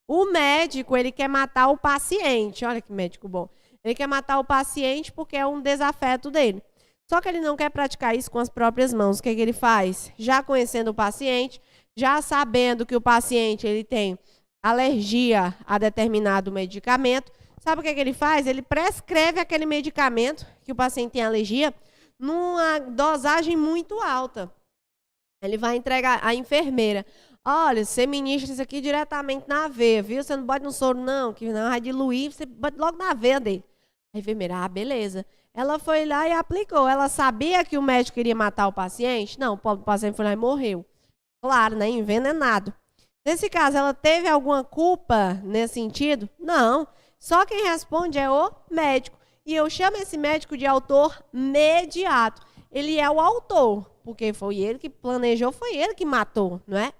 o médico, ele quer matar o paciente. Olha que médico bom. Ele quer matar o paciente porque é um desafeto dele. Só que ele não quer praticar isso com as próprias mãos. O que ele faz? Já conhecendo o paciente, já sabendo que o paciente ele tem alergia a determinado medicamento, sabe o que ele faz? Ele prescreve aquele medicamento que o paciente tem alergia numa dosagem muito alta. Ele vai entregar à enfermeira. Olha, você ministra isso aqui diretamente na veia, viu? Você não bota no soro, não, que não vai diluir, você bota logo na veia dele. A enfermeira, beleza. Ela foi lá e aplicou. Ela sabia que o médico iria matar o paciente? Não, o paciente foi lá e morreu. Claro, né? Envenenado. Nesse caso, ela teve alguma culpa nesse sentido? Não. Só quem responde é o médico. E eu chamo esse médico de autor mediato. Ele é o autor, porque foi ele que planejou, foi ele que matou, não é?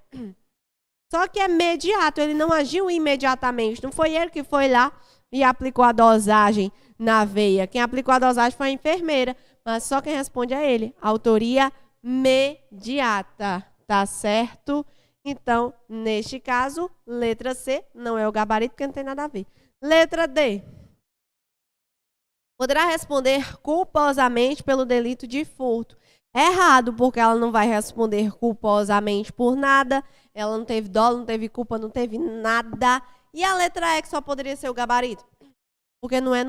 Só que é mediato, ele não agiu imediatamente. Não foi ele que foi lá e aplicou a dosagem na veia. Quem aplicou a dosagem foi a enfermeira, mas só quem responde é ele. Autoria mediata, tá certo? Então, neste caso, letra C não é o gabarito, porque não tem nada a ver. Letra D. Poderá responder culposamente pelo delito de furto. Errado, porque ela não vai responder culposamente por nada. Ela não teve dolo, não teve culpa, não teve nada. E a letra E que só poderia ser o gabarito? Porque não é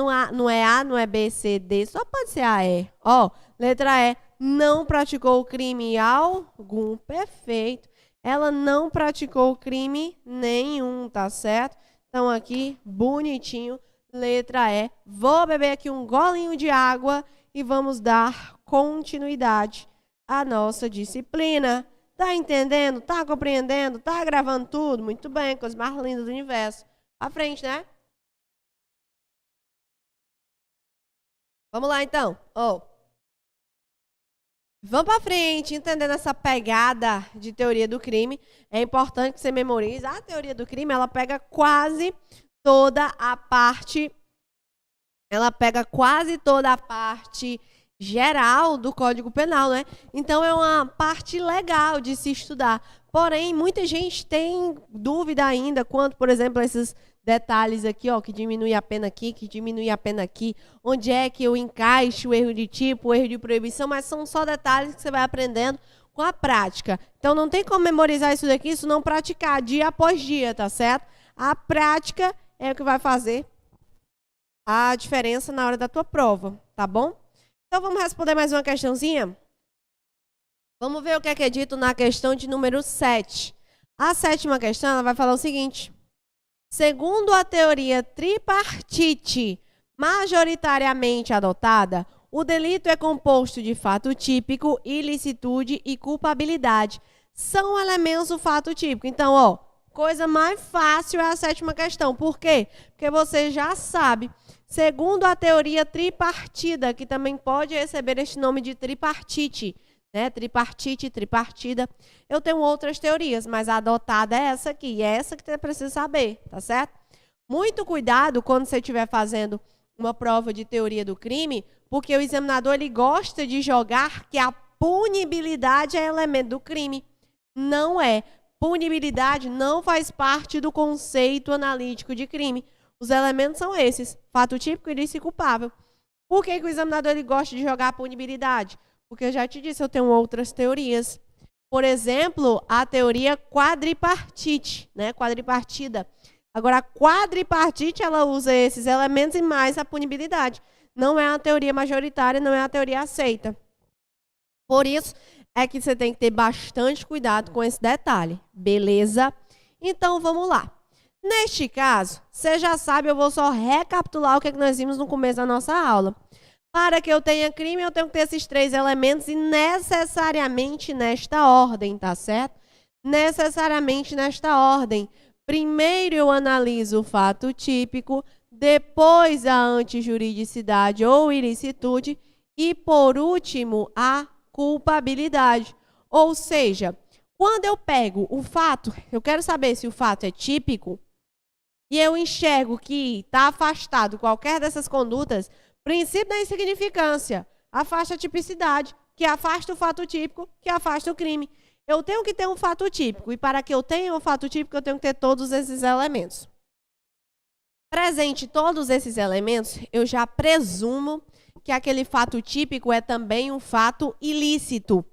A, não é B, C, D, só pode ser a E. Ó, letra E, não praticou crime algum. Perfeito. Ela não praticou crime nenhum, tá certo? Então aqui, bonitinho, letra E. Vou beber aqui um golinho de água e vamos dar continuidade à nossa disciplina. Tá entendendo? Tá compreendendo? Tá gravando tudo? Muito bem, coisa mais linda do universo. Pra frente, né? Vamos lá, então. Vamos para frente, entendendo essa pegada de teoria do crime. É importante que você memorize. A teoria do crime, ela pega quase toda a parte geral do Código Penal, né? Então, é uma parte legal de se estudar. Porém, muita gente tem dúvida ainda quanto, por exemplo, esses detalhes aqui, ó, que diminui a pena aqui, que diminui a pena aqui, onde é que eu encaixo o erro de tipo, o erro de proibição, mas são só detalhes que você vai aprendendo com a prática. Então, não tem como memorizar isso daqui se não praticar dia após dia, tá certo? A prática é o que vai fazer a diferença na hora da tua prova, tá bom? Então, vamos responder mais uma questãozinha? Vamos ver o que é dito na questão de número 7. A 7ª questão, ela vai falar o seguinte. Segundo a teoria tripartite majoritariamente adotada, o delito é composto de fato típico, ilicitude e culpabilidade. São elementos do fato típico. Então, ó, coisa mais fácil é a 7ª questão. Por quê? Porque você já sabe. Segundo a teoria tripartida, que também pode receber este nome de tripartite, né? Tripartite, tripartida. Eu tenho outras teorias, mas a adotada é essa aqui. É essa que você precisa saber, tá certo? Muito cuidado quando você estiver fazendo uma prova de teoria do crime, porque o examinador ele gosta de jogar que a punibilidade é elemento do crime. Não é. punibilidade não faz parte do conceito analítico de crime. Os elementos são esses: fato típico, ilícito e culpável. Por que o examinador ele gosta de jogar a punibilidade? Porque eu já te disse, eu tenho outras teorias. Por exemplo, a teoria quadripartite, né? Quadripartida. Agora, a quadripartite, ela usa esses elementos e mais a punibilidade. Não é a teoria majoritária, não é a teoria aceita. Por isso, é que você tem que ter bastante cuidado com esse detalhe. Beleza? Então, vamos lá. Neste caso, você já sabe, eu vou só recapitular o que nós vimos no começo da nossa aula. Para que eu tenha crime, eu tenho que ter esses 3 elementos e necessariamente nesta ordem, tá certo? Necessariamente nesta ordem. Primeiro eu analiso o fato típico, depois a antijuridicidade ou ilicitude e, por último, a culpabilidade. Ou seja, quando eu pego o fato, eu quero saber se o fato é típico, e eu enxergo que está afastado qualquer dessas condutas, princípio da insignificância, afasta a tipicidade, que afasta o fato típico, que afasta o crime. Eu tenho que ter um fato típico, e para que eu tenha um fato típico, eu tenho que ter todos esses elementos. Presente todos esses elementos, eu já presumo que aquele fato típico é também um fato ilícito.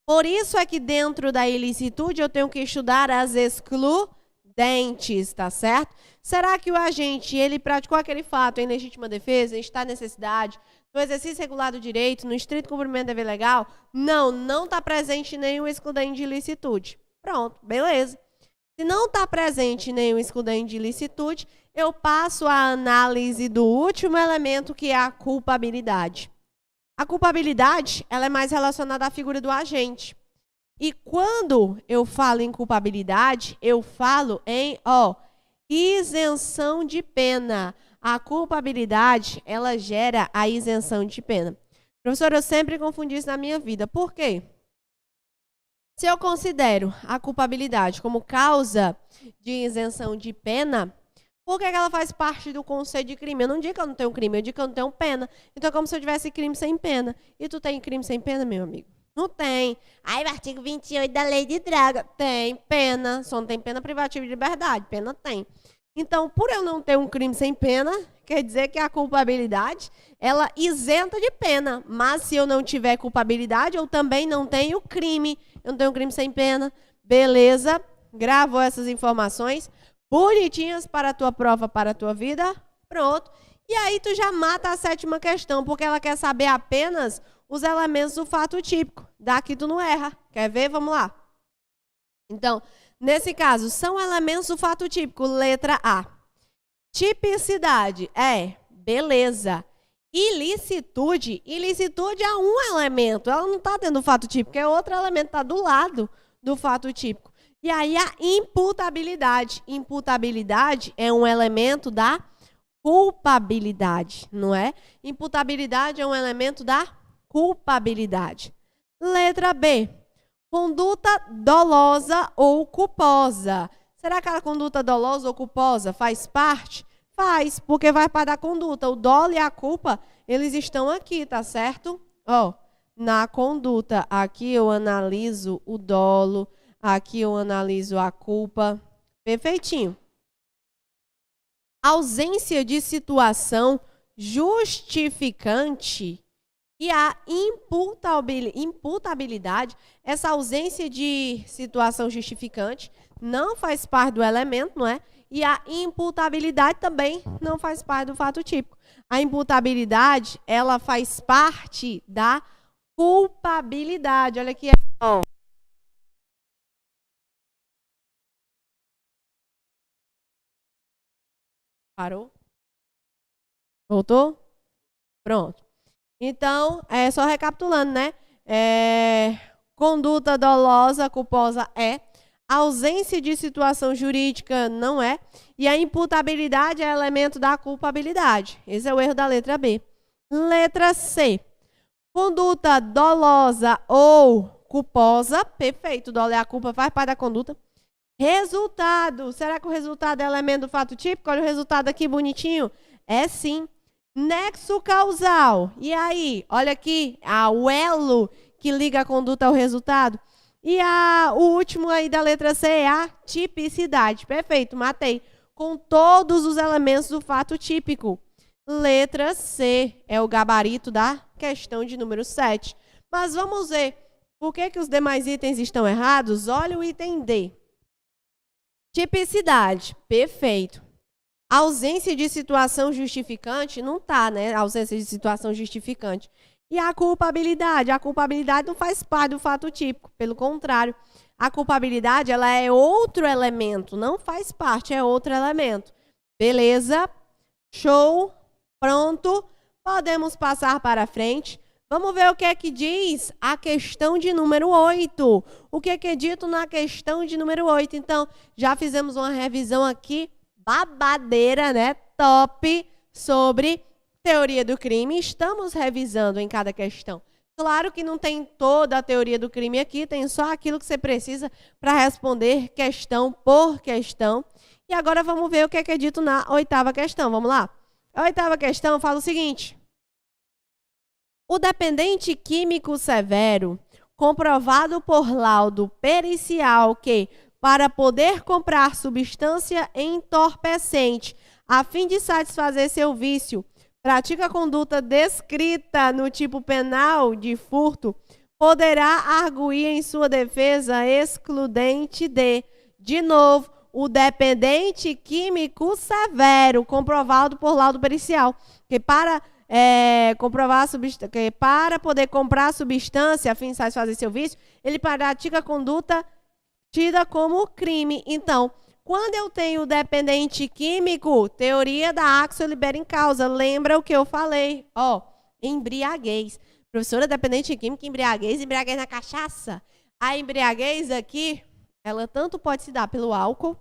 Por isso é que dentro da ilicitude eu tenho que estudar as excludentes, tá certo? Será que o agente, ele praticou aquele fato em legítima defesa, em estado de necessidade, no exercício regular do direito, no estrito cumprimento do dever legal? Não está presente nenhum excludente de ilicitude. Pronto, beleza. Se não está presente nenhum excludente de ilicitude, eu passo a análise do último elemento, que é a culpabilidade. A culpabilidade, ela é mais relacionada à figura do agente. E quando eu falo em culpabilidade, eu falo em isenção de pena. A culpabilidade, ela gera a isenção de pena. Professor, eu sempre confundi isso na minha vida. Por quê? Se eu considero a culpabilidade como causa de isenção de pena, por que ela faz parte do conceito de crime? Eu não digo que eu não tenho crime, eu digo que eu não tenho pena. Então é como se eu tivesse crime sem pena. E tu tem crime sem pena, meu amigo? Não tem. Aí o artigo 28 da lei de droga. Tem pena. Só não tem pena privativa de liberdade. Pena tem. Então, por eu não ter um crime sem pena, quer dizer que a culpabilidade, ela isenta de pena. Mas se eu não tiver culpabilidade, eu também não tenho crime. Eu não tenho crime sem pena. Beleza? Gravou essas informações bonitinhas para a tua prova, para a tua vida. Pronto. E aí tu já mata a 7ª questão, porque ela quer saber apenas os elementos do fato típico. Daqui tu não erra. Quer ver? Vamos lá. Então, nesse caso, são elementos do fato típico. Letra A. Tipicidade beleza. Ilicitude. Ilicitude é um elemento. Ela não está dentro do fato típico, é outro elemento, está do lado do fato típico. E aí a imputabilidade. Imputabilidade é um elemento da culpabilidade, não é? Imputabilidade é um elemento da culpabilidade. Letra B. Conduta dolosa ou culposa. Será que a conduta dolosa ou culposa faz parte? Faz, porque vai para a conduta. O dolo e a culpa, eles estão aqui, tá certo? Na conduta, aqui eu analiso o dolo, aqui eu analiso a culpa. Perfeitinho. Ausência de situação justificante e a imputabilidade, essa ausência de situação justificante não faz parte do elemento, não é? E a imputabilidade também não faz parte do fato típico. A imputabilidade, ela faz parte da culpabilidade. Olha aqui. Parou? Voltou? Pronto. Então, só recapitulando, né? Conduta dolosa, culposa ausência de situação jurídica não é, e a imputabilidade é elemento da culpabilidade. Esse é o erro da letra B. Letra C. Conduta dolosa ou culposa, perfeito, dolo é a culpa, faz parte da conduta. Resultado, será que o resultado é elemento do fato típico? Olha o resultado aqui bonitinho. É sim. Nexo causal. E aí, olha aqui, o elo que liga a conduta ao resultado. E o último aí da letra C é a tipicidade. Perfeito, matei. Com todos os elementos do fato típico. Letra C é o gabarito da questão de número 7. Mas vamos ver por que os demais itens estão errados. Olha o item D. Tipicidade. Perfeito. Ausência de situação justificante não tá, né? Ausência de situação justificante. E a culpabilidade? A culpabilidade não faz parte do fato típico. Pelo contrário, a culpabilidade ela é outro elemento. Não faz parte, é outro elemento. Beleza? Show? Pronto? Podemos passar para frente. Vamos ver o que é que diz a questão de número 8. O que é dito na questão de número 8? Então, já fizemos uma revisão aqui, babadeira, né? Top, sobre teoria do crime. Estamos revisando em cada questão. Claro que não tem toda a teoria do crime aqui, tem só aquilo que você precisa para responder questão por questão. E agora vamos ver o que é dito na 8ª questão. Vamos lá? A 8ª questão fala o seguinte. O dependente químico severo, comprovado por laudo pericial que, para poder comprar substância entorpecente, a fim de satisfazer seu vício, pratica a conduta descrita no tipo penal de furto, poderá arguir em sua defesa excludente de novo, o dependente químico severo, comprovado por laudo pericial, que para poder comprar substância a fim de satisfazer seu vício, ele pratica a conduta tida como crime. Então, quando eu tenho dependente químico, teoria da Axel libera em causa. Lembra o que eu falei? Embriaguez. Professora, dependente químico, embriaguez na cachaça. A embriaguez aqui, ela tanto pode se dar pelo álcool,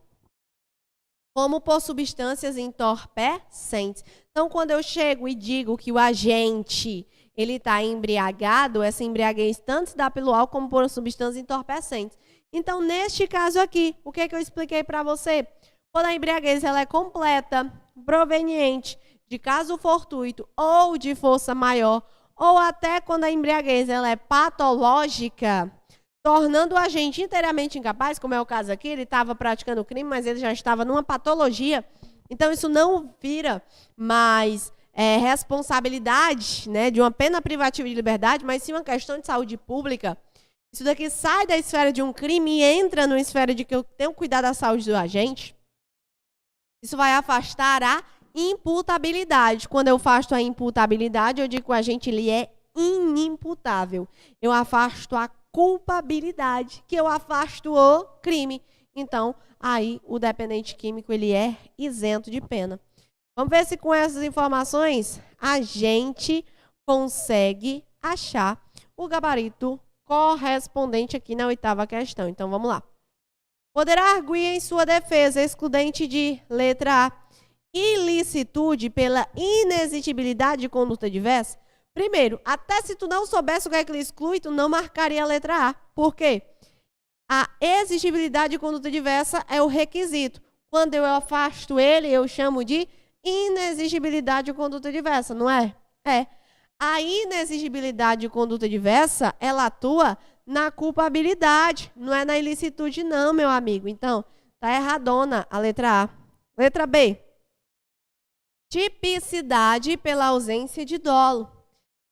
como por substâncias entorpecentes. Então, quando eu chego e digo que o agente ele está embriagado, essa embriaguez tanto se dá pelo álcool como por substâncias entorpecentes. Então, neste caso aqui, o que eu expliquei para você? Quando a embriaguez ela é completa, proveniente de caso fortuito ou de força maior, ou até quando a embriaguez ela é patológica, tornando o agente inteiramente incapaz, como é o caso aqui, ele estava praticando o crime, mas ele já estava numa patologia. Então, isso não vira mais responsabilidade, né, de uma pena privativa de liberdade, mas sim uma questão de saúde pública. Isso daqui sai da esfera de um crime e entra na esfera de que eu tenho que cuidar da saúde do agente. Isso vai afastar a imputabilidade. Quando eu afasto a imputabilidade, eu digo que o agente ele é inimputável. Eu afasto a culpabilidade, que eu afasto o crime. Então, aí o dependente químico ele é isento de pena. Vamos ver se com essas informações a gente consegue achar o gabarito correspondente aqui na 8ª questão. Então, vamos lá. Poderá arguir em sua defesa excludente de letra A, ilicitude pela inexigibilidade de conduta diversa? Primeiro, até se tu não soubesse o que é que ele exclui, tu não marcaria a letra A. Por quê? A exigibilidade de conduta diversa é o requisito. Quando eu afasto ele, eu chamo de inexigibilidade de conduta diversa, não é? É. A inexigibilidade de conduta diversa, ela atua na culpabilidade, não é na ilicitude não, meu amigo. Então, tá erradona a letra A. Letra B. Tipicidade pela ausência de dolo.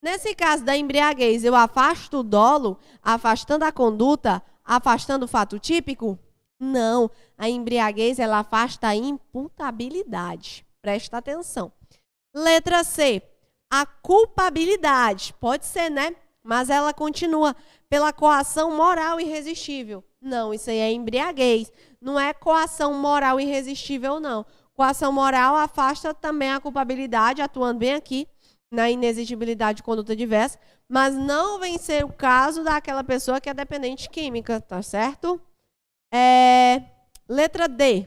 Nesse caso da embriaguez, eu afasto o dolo, afastando a conduta, afastando o fato típico? Não, a embriaguez ela afasta a imputabilidade. Presta atenção. Letra C. A culpabilidade, pode ser, né? Mas ela continua pela coação moral irresistível. Não, isso aí é embriaguez. Não é coação moral irresistível, não. Coação moral afasta também a culpabilidade, atuando bem aqui na inexigibilidade de conduta diversa, mas não vem ser o caso daquela pessoa que é dependente química, tá certo? Letra D.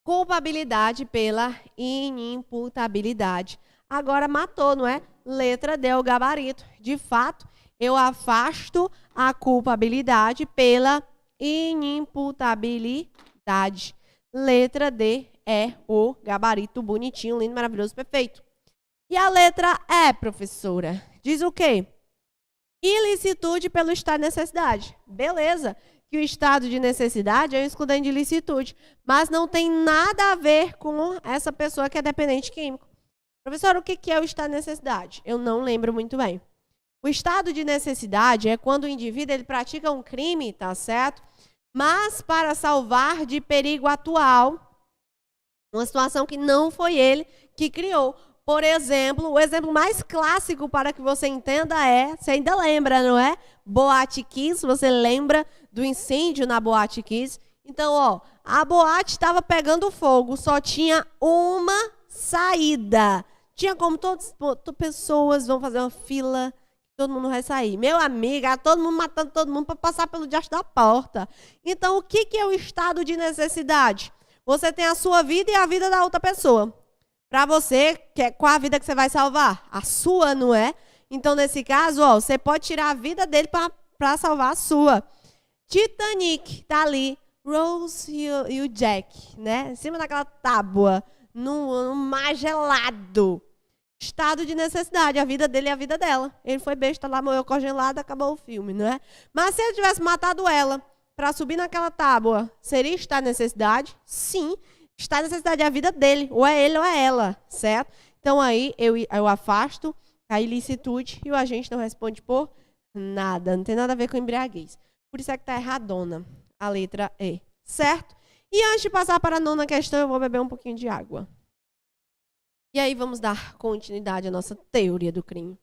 Culpabilidade pela inimputabilidade. Agora matou, não é? Letra D é o gabarito. De fato, eu afasto a culpabilidade pela inimputabilidade. Letra D é o gabarito bonitinho, lindo, maravilhoso, perfeito. E a letra E, professora, diz o quê? Ilicitude pelo estado de necessidade. Beleza, que o estado de necessidade é o excludente de ilicitude, mas não tem nada a ver com essa pessoa que é dependente químico. Professor, o que é o estado de necessidade? Eu não lembro muito bem. O estado de necessidade é quando o indivíduo ele pratica um crime, tá certo? Mas para salvar de perigo atual, uma situação que não foi ele que criou. Por exemplo, o exemplo mais clássico para que você entenda você ainda lembra, não é? Boate Kiss, você lembra do incêndio na Boate Kiss? Então, ó, a boate estava pegando fogo, só tinha uma saída. Tinha como todas pessoas vão fazer uma fila, todo mundo vai sair. Meu amigo, todo mundo matando todo mundo para passar pelo diacho da porta. Então, o que é o estado de necessidade? Você tem a sua vida e a vida da outra pessoa. Para você, qual a vida que você vai salvar? A sua, não é? Então, nesse caso, ó, você pode tirar a vida dele para salvar a sua. Titanic, tá ali. Rose e o Jack, né? Em cima daquela tábua, no mar gelado. Estado de necessidade, a vida dele é a vida dela. Ele foi besta lá, morreu congelado, acabou o filme, não é? Mas se ele tivesse matado ela para subir naquela tábua, seria estado de necessidade? Sim. Estado de necessidade é a vida dele, ou é ele ou é ela, certo? Então aí eu afasto a ilicitude e o agente não responde por nada, não tem nada a ver com embriaguez. Por isso é que está erradona a letra E, certo? E antes de passar para a nona questão, eu vou beber um pouquinho de água. E aí vamos dar continuidade à nossa teoria do crime.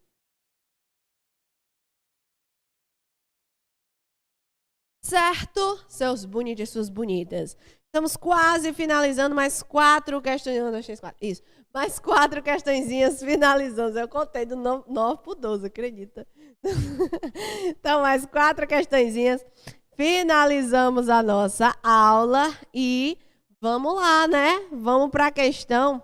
Certo, seus bonitos e suas bonitas. Estamos quase finalizando, mais 4 questões. 1, 2, 3, 4. Isso. Mais 4 questõezinhas finalizamos. Eu contei do 9 para o 12, acredita? Então, mais 4 questõezinhas. Finalizamos a nossa aula e vamos lá, né? Vamos para a questão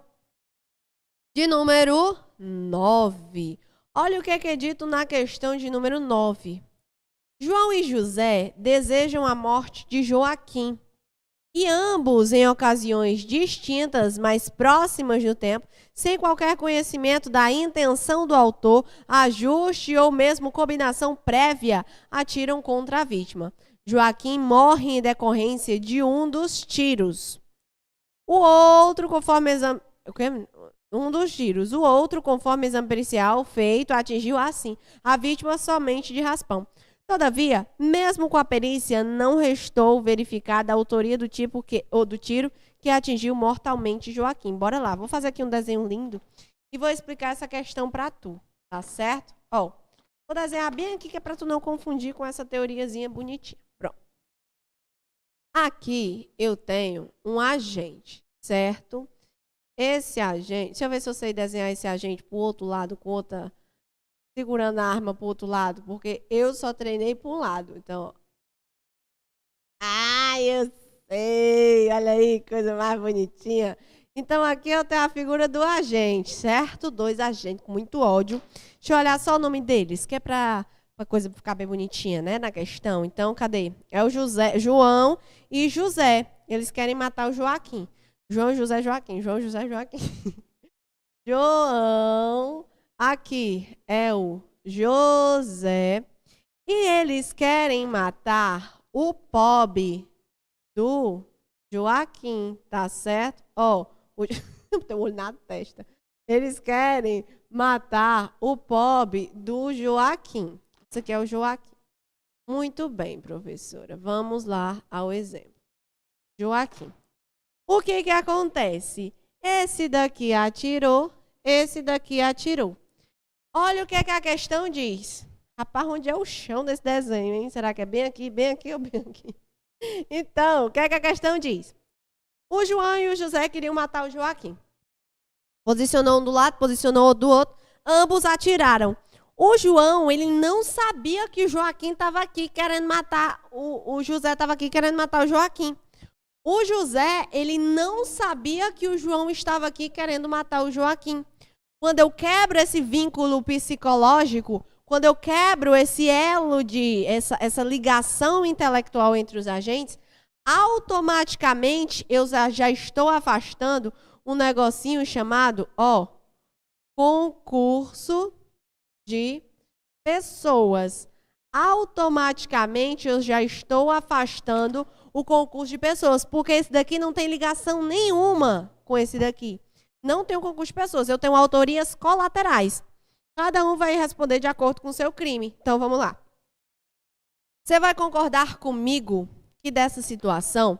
de número 9. Olha o que é dito na questão de número 9. João e José desejam a morte de Joaquim. E ambos, em ocasiões distintas, mas próximas no tempo, sem qualquer conhecimento da intenção do autor, ajuste ou mesmo combinação prévia, atiram contra a vítima. Joaquim morre em decorrência de um dos tiros. O outro, conforme exame... Um dos tiros. O outro, conforme exame pericial feito, atingiu assim a vítima somente de raspão. Todavia, mesmo com a perícia, não restou verificada a autoria do do tiro que atingiu mortalmente Joaquim. Bora lá, vou fazer aqui um desenho lindo e vou explicar essa questão para tu, tá certo? Ó, vou desenhar bem aqui que é para tu não confundir com essa teoriazinha bonitinha. Pronto. Aqui eu tenho um agente, certo? Esse agente, deixa eu ver se eu sei desenhar esse agente para o outro lado com outra... segurando a arma para o outro lado, porque eu só treinei para um lado. Então, eu sei, olha aí, coisa mais bonitinha. Então, aqui eu tenho a figura do agente, certo? 2 agentes com muito ódio. Deixa eu olhar só o nome deles, que é para a coisa ficar bem bonitinha, né, na questão. Então, cadê? É o João e José. Eles querem matar o Joaquim. João, José, Joaquim. João, José, Joaquim. João... Aqui é o José. E eles querem matar o pobre do Joaquim, tá certo? Ó, tem um olho na testa. Eles querem matar o pobre do Joaquim. Esse aqui é o Joaquim. Muito bem, professora. Vamos lá ao exemplo. Joaquim. O que acontece? Esse daqui atirou, esse daqui atirou. Olha o que a questão diz. Rapaz, onde é o chão desse desenho, hein? Será que é bem aqui ou bem aqui? Então, o que a questão diz? O João e o José queriam matar o Joaquim. Posicionou um do lado, posicionou do outro. Ambos atiraram. O João, ele não sabia que o Joaquim estava aqui querendo matar... O José estava aqui querendo matar o Joaquim. O José, ele não sabia que o João estava aqui querendo matar o Joaquim. Quando eu quebro esse vínculo psicológico, quando eu quebro esse elo essa ligação intelectual entre os agentes, automaticamente eu já estou afastando um negocinho chamado, concurso de pessoas. Automaticamente eu já estou afastando o concurso de pessoas, porque esse daqui não tem ligação nenhuma com esse daqui. Não tem um concurso de pessoas, eu tenho autorias colaterais. Cada um vai responder de acordo com o seu crime. Então, vamos lá. Você vai concordar comigo que dessa situação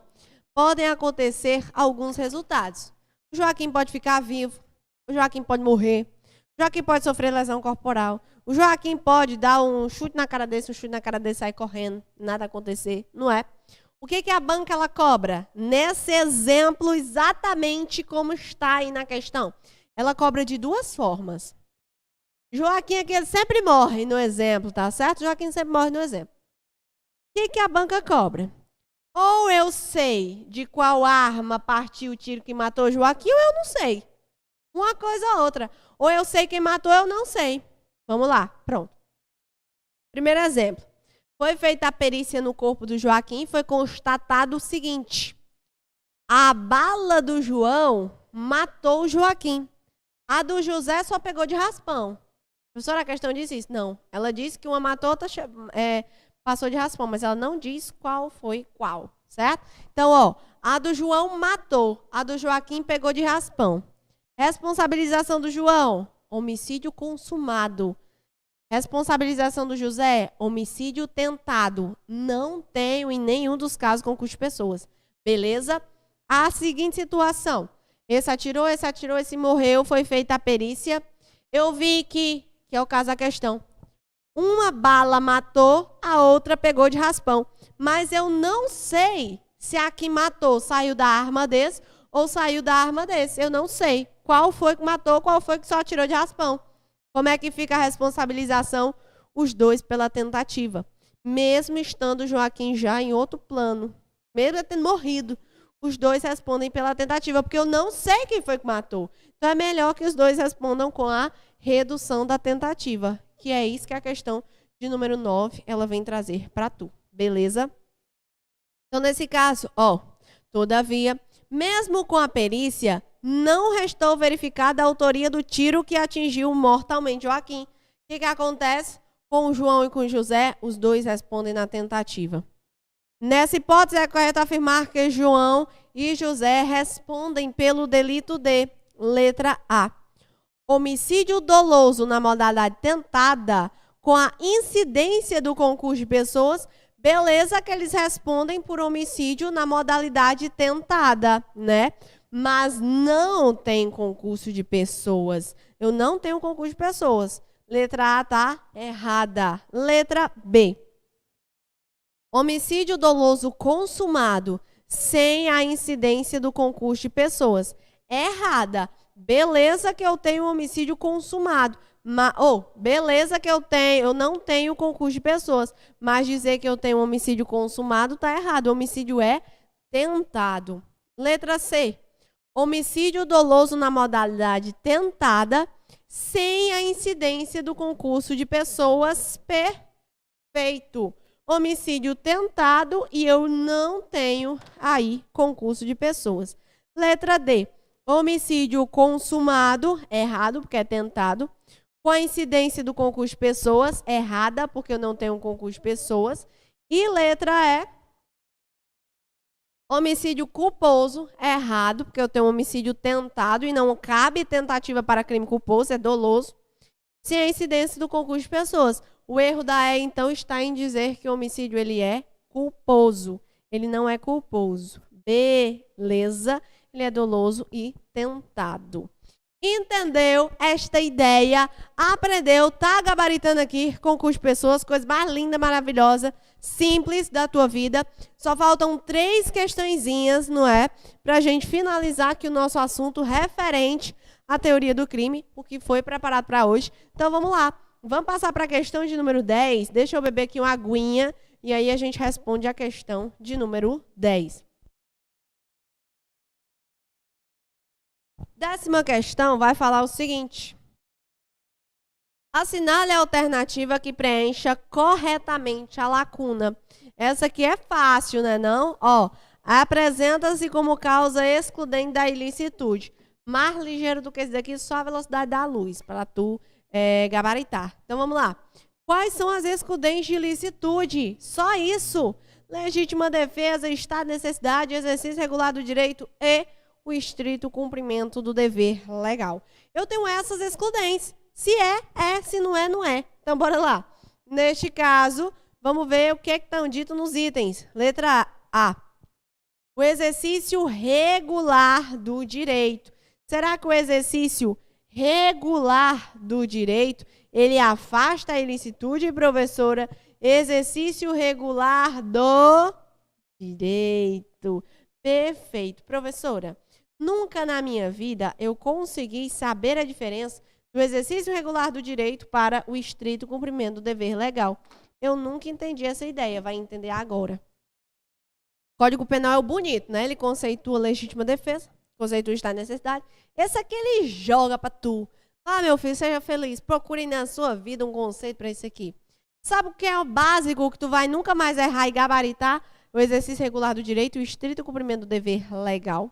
podem acontecer alguns resultados. O Joaquim pode ficar vivo, o Joaquim pode morrer, o Joaquim pode sofrer lesão corporal, o Joaquim pode dar um chute na cara desse, sair correndo, nada acontecer, não é? O que a banca ela cobra? Nesse exemplo, exatamente como está aí na questão. Ela cobra de duas formas. Joaquim aqui ele sempre morre no exemplo, tá certo? Joaquim sempre morre no exemplo. O que a banca cobra? Ou eu sei de qual arma partiu o tiro que matou Joaquim, ou eu não sei. Uma coisa ou outra. Ou eu sei quem matou, ou eu não sei. Vamos lá, pronto. Primeiro exemplo. Foi feita a perícia no corpo do Joaquim e foi constatado o seguinte. A bala do João matou o Joaquim. A do José só pegou de raspão. Professora, a questão disse isso? Não. Ela disse que uma matou, outra passou de raspão, mas ela não diz qual foi qual, certo? Então, ó, a do João matou, a do Joaquim pegou de raspão. Responsabilização do João, homicídio consumado. Responsabilização do José, homicídio tentado. Não tenho em nenhum dos casos concurso de pessoas. Beleza? A seguinte situação. Esse atirou, esse morreu, foi feita a perícia. Eu vi que é o caso da questão. Uma bala matou, a outra pegou de raspão. Mas eu não sei se a que matou saiu da arma desse ou saiu da arma desse. Eu não sei qual foi que matou, qual foi que só atirou de raspão. Como é que fica a responsabilização? Os dois pela tentativa. Mesmo estando Joaquim já em outro plano, mesmo tendo morrido, os dois respondem pela tentativa, porque eu não sei quem foi que matou. Então é melhor que os dois respondam com a redução da tentativa, que é isso que a questão de número 9 ela vem trazer para tu. Beleza? Então, nesse caso, ó, todavia, mesmo com a perícia, não restou verificada a autoria do tiro que atingiu mortalmente Joaquim. O que acontece com o João e com o José? Os dois respondem na tentativa. Nessa hipótese, é correto afirmar que João e José respondem pelo delito de letra A. Homicídio doloso na modalidade tentada, com a incidência do concurso de pessoas, beleza que eles respondem por homicídio na modalidade tentada, né? Mas não tem concurso de pessoas. Eu não tenho concurso de pessoas. Letra A tá errada. Letra B. Homicídio doloso consumado sem a incidência do concurso de pessoas. Errada. Beleza que eu tenho homicídio consumado. Beleza que eu não tenho concurso de pessoas. Mas dizer que eu tenho homicídio consumado tá errado. Homicídio é tentado. Letra C. Homicídio doloso na modalidade tentada, sem a incidência do concurso de pessoas, perfeito. Homicídio tentado e eu não tenho aí concurso de pessoas. Letra D. Homicídio consumado, errado, porque é tentado. Com a incidência do concurso de pessoas, errada, porque eu não tenho concurso de pessoas. E letra E. Homicídio culposo, errado, porque eu tenho um homicídio tentado e não cabe tentativa para crime culposo, é doloso, sem a incidência do concurso de pessoas. O erro da E, então, está em dizer que o homicídio ele é culposo. Ele não é culposo. Beleza, ele é doloso e tentado. Entendeu esta ideia? Aprendeu? Tá gabaritando aqui concurso de pessoas, coisa mais linda, maravilhosa, simples da tua vida. Só faltam 3 questõezinhas, não é? Pra gente finalizar aqui o nosso assunto referente à teoria do crime, o que foi preparado para hoje. Então vamos lá. Vamos passar para a questão de número 10. Deixa eu beber aqui uma aguinha e aí a gente responde a questão de número 10. 10ª questão vai falar o seguinte. Assinale a alternativa que preencha corretamente a lacuna. Essa aqui é fácil, né não? Ó, apresenta-se como causa excludente da ilicitude. Mais ligeiro do que esse daqui, só a velocidade da luz, para tu gabaritar. Então, vamos lá. Quais são as excludentes de ilicitude? Só isso. Legítima defesa, estado de necessidade, exercício regular do direito e o estrito cumprimento do dever legal. Eu tenho essas excludentes. Se é, se não é, não é. Então, bora lá. Neste caso, vamos ver o que estão dito nos itens. Letra A. O exercício regular do direito. Será que o exercício regular do direito, ele afasta a ilicitude, professora? Exercício regular do direito. Perfeito. Professora, nunca na minha vida eu consegui saber a diferença do exercício regular do direito para o estrito cumprimento do dever legal. Eu nunca entendi essa ideia, vai entender agora. Código Penal é o bonito, né? Ele conceitua legítima defesa, conceitua estado de necessidade. Esse aqui ele joga para tu. Ah, meu filho, seja feliz. Procure na sua vida um conceito para isso aqui. Sabe o que é o básico que tu vai nunca mais errar e gabaritar? O exercício regular do direito e o estrito cumprimento do dever legal.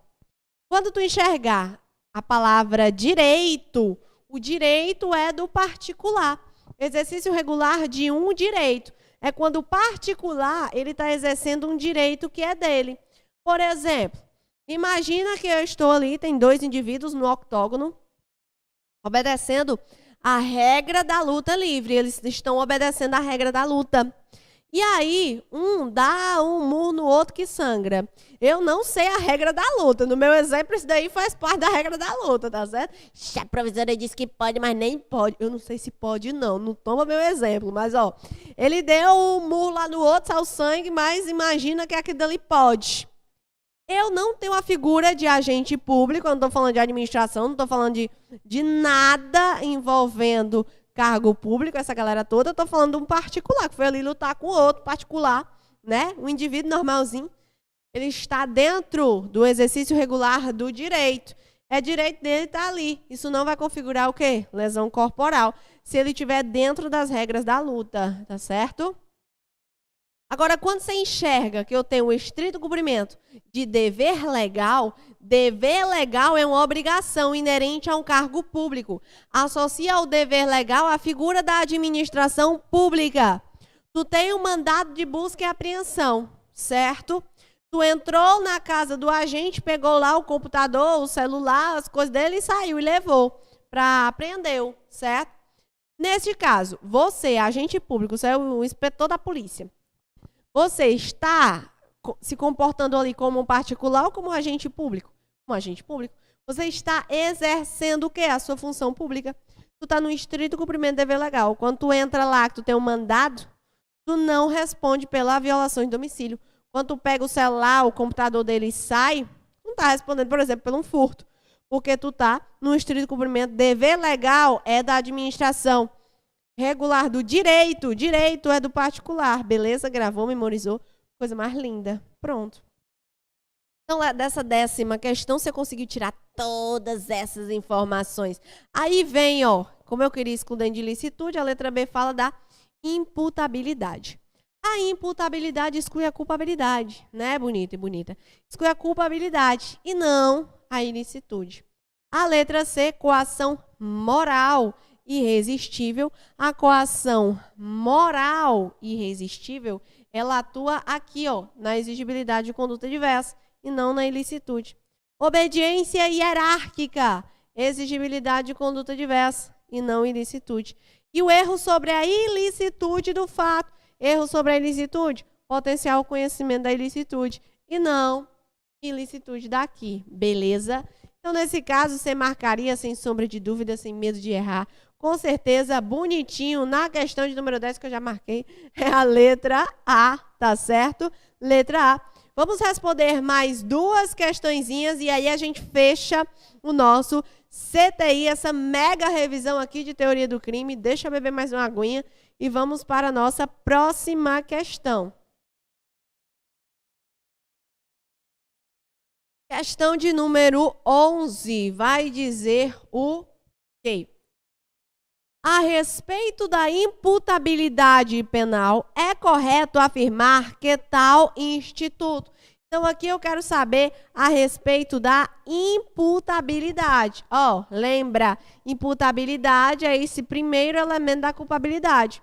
Quando tu enxergar a palavra direito, o direito é do particular. Exercício regular de um direito. É quando o particular ele está exercendo um direito que é dele. Por exemplo, imagina que eu estou ali, tem 2 indivíduos no octógono, obedecendo a regra da luta livre. Eles estão obedecendo a regra da luta. E aí, um dá um murro no outro que sangra. Eu não sei a regra da luta. No meu exemplo, isso daí faz parte da regra da luta, tá certo? A professora disse que pode, mas nem pode. Eu não sei se pode, não. Não toma meu exemplo. Mas, ó, ele deu um murro lá no outro, saiu sangue, mas imagina que aquilo dali pode. Eu não tenho a figura de agente público, eu não estou falando de administração, não estou falando de nada envolvendo cargo público, essa galera toda. Eu estou falando de um particular, que foi ali lutar com outro particular, né? Um indivíduo normalzinho. Ele está dentro do exercício regular do direito. É direito dele estar ali. Isso não vai configurar o quê? Lesão corporal. Se ele estiver dentro das regras da luta, tá certo? Agora, quando você enxerga que eu tenho um estrito cumprimento de dever legal é uma obrigação inerente a um cargo público. Associa ao dever legal a figura da administração pública. Tu tem um mandado de busca e apreensão, certo? Tu entrou na casa do agente, pegou lá o computador, o celular, as coisas dele e saiu e levou para apreendeu, certo? Neste caso, você, agente público, você é o inspetor da polícia. Você está se comportando ali como um particular ou como um agente público? Como agente público. Você está exercendo o quê? A sua função pública. Tu está no estrito cumprimento do dever legal. Quando tu entra lá, que tu tem um mandado, tu não responde pela violação de domicílio. Quando tu pega o celular, o computador dele e sai, não está respondendo, por exemplo, por um furto. Porque tu está no estrito cumprimento do dever legal é da administração. Regular do direito. Direito é do particular. Beleza? Gravou, memorizou. Coisa mais linda. Pronto. Então, dessa 10ª questão, você conseguiu tirar todas essas informações. Aí vem, ó, como eu queria excludente de ilicitude, a letra B fala da imputabilidade. A imputabilidade exclui a culpabilidade, né? Bonita e bonita. Exclui a culpabilidade e não a ilicitude. A letra C, coação moral irresistível. A coação moral irresistível, ela atua aqui, ó, na exigibilidade de conduta diversa e não na ilicitude. Obediência hierárquica, exigibilidade de conduta diversa e não ilicitude. E o erro sobre a ilicitude do fato, erro sobre a ilicitude, potencial conhecimento da ilicitude e não ilicitude daqui, beleza? Então, nesse caso, você marcaria sem sombra de dúvida, sem medo de errar. Com certeza, bonitinho, na questão de número 10 que eu já marquei, é a letra A, tá certo? Letra A. Vamos responder mais 2 questõezinhas e aí a gente fecha o nosso CTI, essa mega revisão aqui de teoria do crime. Deixa eu beber mais uma aguinha e vamos para a nossa próxima questão. Questão de número 11 vai dizer o quê? A respeito da imputabilidade penal, é correto afirmar que tal instituto... Então, aqui eu quero saber a respeito da imputabilidade. Ó, lembra, imputabilidade é esse primeiro elemento da culpabilidade.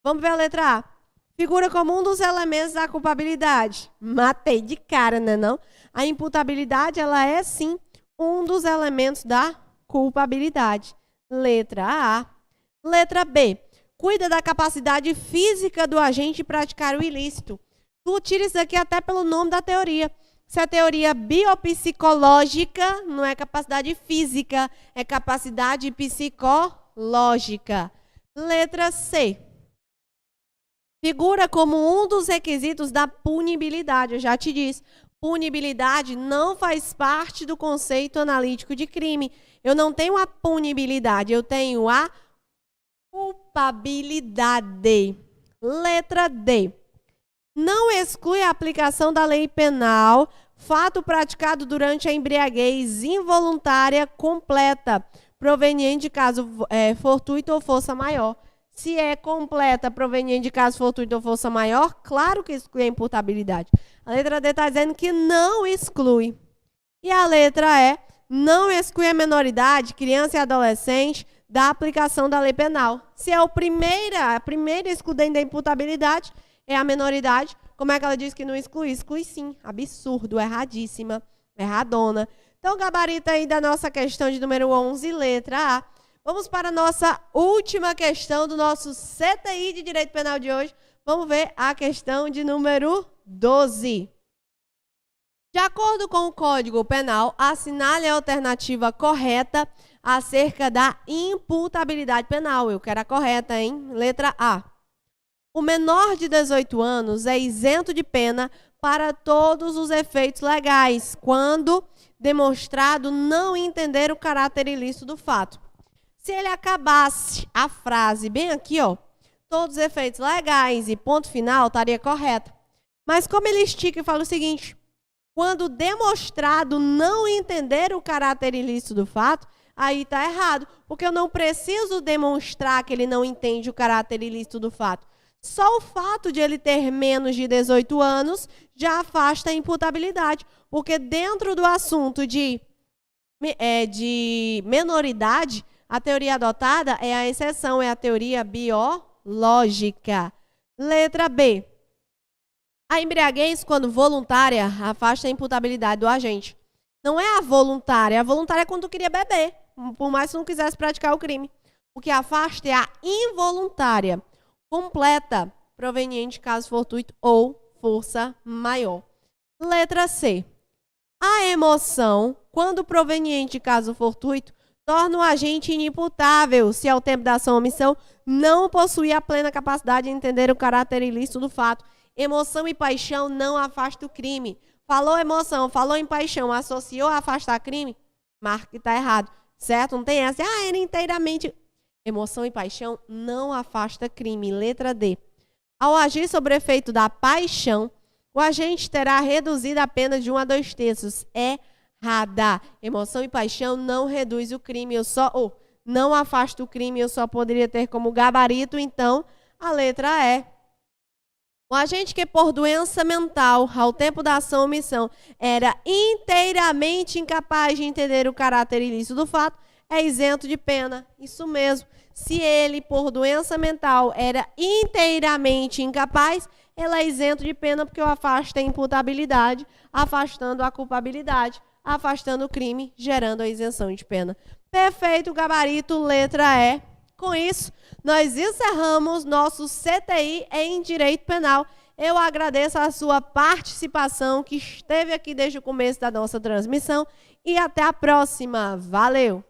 Vamos ver a letra A. Figura como um dos elementos da culpabilidade. Matei de cara, né não? A imputabilidade, ela é sim um dos elementos da culpabilidade. Letra A. Letra B. Cuida da capacidade física do agente praticar o ilícito. Tu tira isso daqui até pelo nome da teoria. Se é teoria biopsicológica, não é capacidade física, é capacidade psicológica. Letra C. Figura como um dos requisitos da punibilidade. Eu já te disse, punibilidade não faz parte do conceito analítico de crime. Eu não tenho a punibilidade, eu tenho a culpabilidade. Letra D. Não exclui a aplicação da lei penal fato praticado durante a embriaguez involuntária completa, proveniente de caso fortuito ou força maior. Se é completa, proveniente de caso fortuito ou força maior, claro que exclui a imputabilidade. A letra D está dizendo que não exclui. E a letra E, não exclui a menoridade, criança e adolescente, da aplicação da lei penal. Se é a primeira excludente da imputabilidade, é a menoridade. Como é que ela diz que não exclui? Exclui sim. Absurdo, erradíssima, erradona. Então, gabarito aí da nossa questão de número 11, letra A. Vamos para a nossa última questão do nosso CTI de Direito Penal de hoje. Vamos ver a questão de número 12. De acordo com o Código Penal, assinale a alternativa correta acerca da imputabilidade penal. Eu quero a correta, hein? Letra A. O menor de 18 anos é isento de pena para todos os efeitos legais, quando demonstrado não entender o caráter ilícito do fato. Se ele acabasse a frase bem aqui, ó, todos os efeitos legais e ponto final, estaria correto. Mas como ele estica e fala o seguinte, quando demonstrado não entender o caráter ilícito do fato, aí está errado, porque eu não preciso demonstrar que ele não entende o caráter ilícito do fato. Só o fato de ele ter menos de 18 anos já afasta a imputabilidade, porque dentro do assunto de menoridade, a teoria adotada é a exceção, é a teoria biológica. Letra B. A embriaguez, quando voluntária, afasta a imputabilidade do agente. Não é a voluntária é quando tu queria beber, por mais que tu não quisesse praticar o crime. O que afasta é a involuntária, completa, proveniente de caso fortuito ou força maior. Letra C. A emoção, quando proveniente de caso fortuito, torna o agente inimputável se ao tempo da ação ou omissão não possuir a plena capacidade de entender o caráter ilícito do fato. Emoção e paixão não afastam o crime. Falou emoção, falou em paixão, associou a afastar crime? Marca que está errado, certo? Não tem essa. Era inteiramente. Emoção e paixão não afasta crime. Letra D. Ao agir sobre o efeito da paixão, o agente terá reduzido a pena de 1 a 2 terços. Errada. Emoção e paixão não reduz o crime, não afasta o crime, eu só poderia ter como gabarito, então, a letra E. O agente que por doença mental, ao tempo da ação ou omissão, era inteiramente incapaz de entender o caráter ilícito do fato, é isento de pena. Isso mesmo. Se ele, por doença mental, era inteiramente incapaz, ele é isento de pena porque o afasta a imputabilidade, afastando a culpabilidade, afastando o crime, gerando a isenção de pena. Perfeito, gabarito, letra E. Com isso, nós encerramos nosso CTI em Direito Penal. Eu agradeço a sua participação, que esteve aqui desde o começo da nossa transmissão, e até a próxima. Valeu!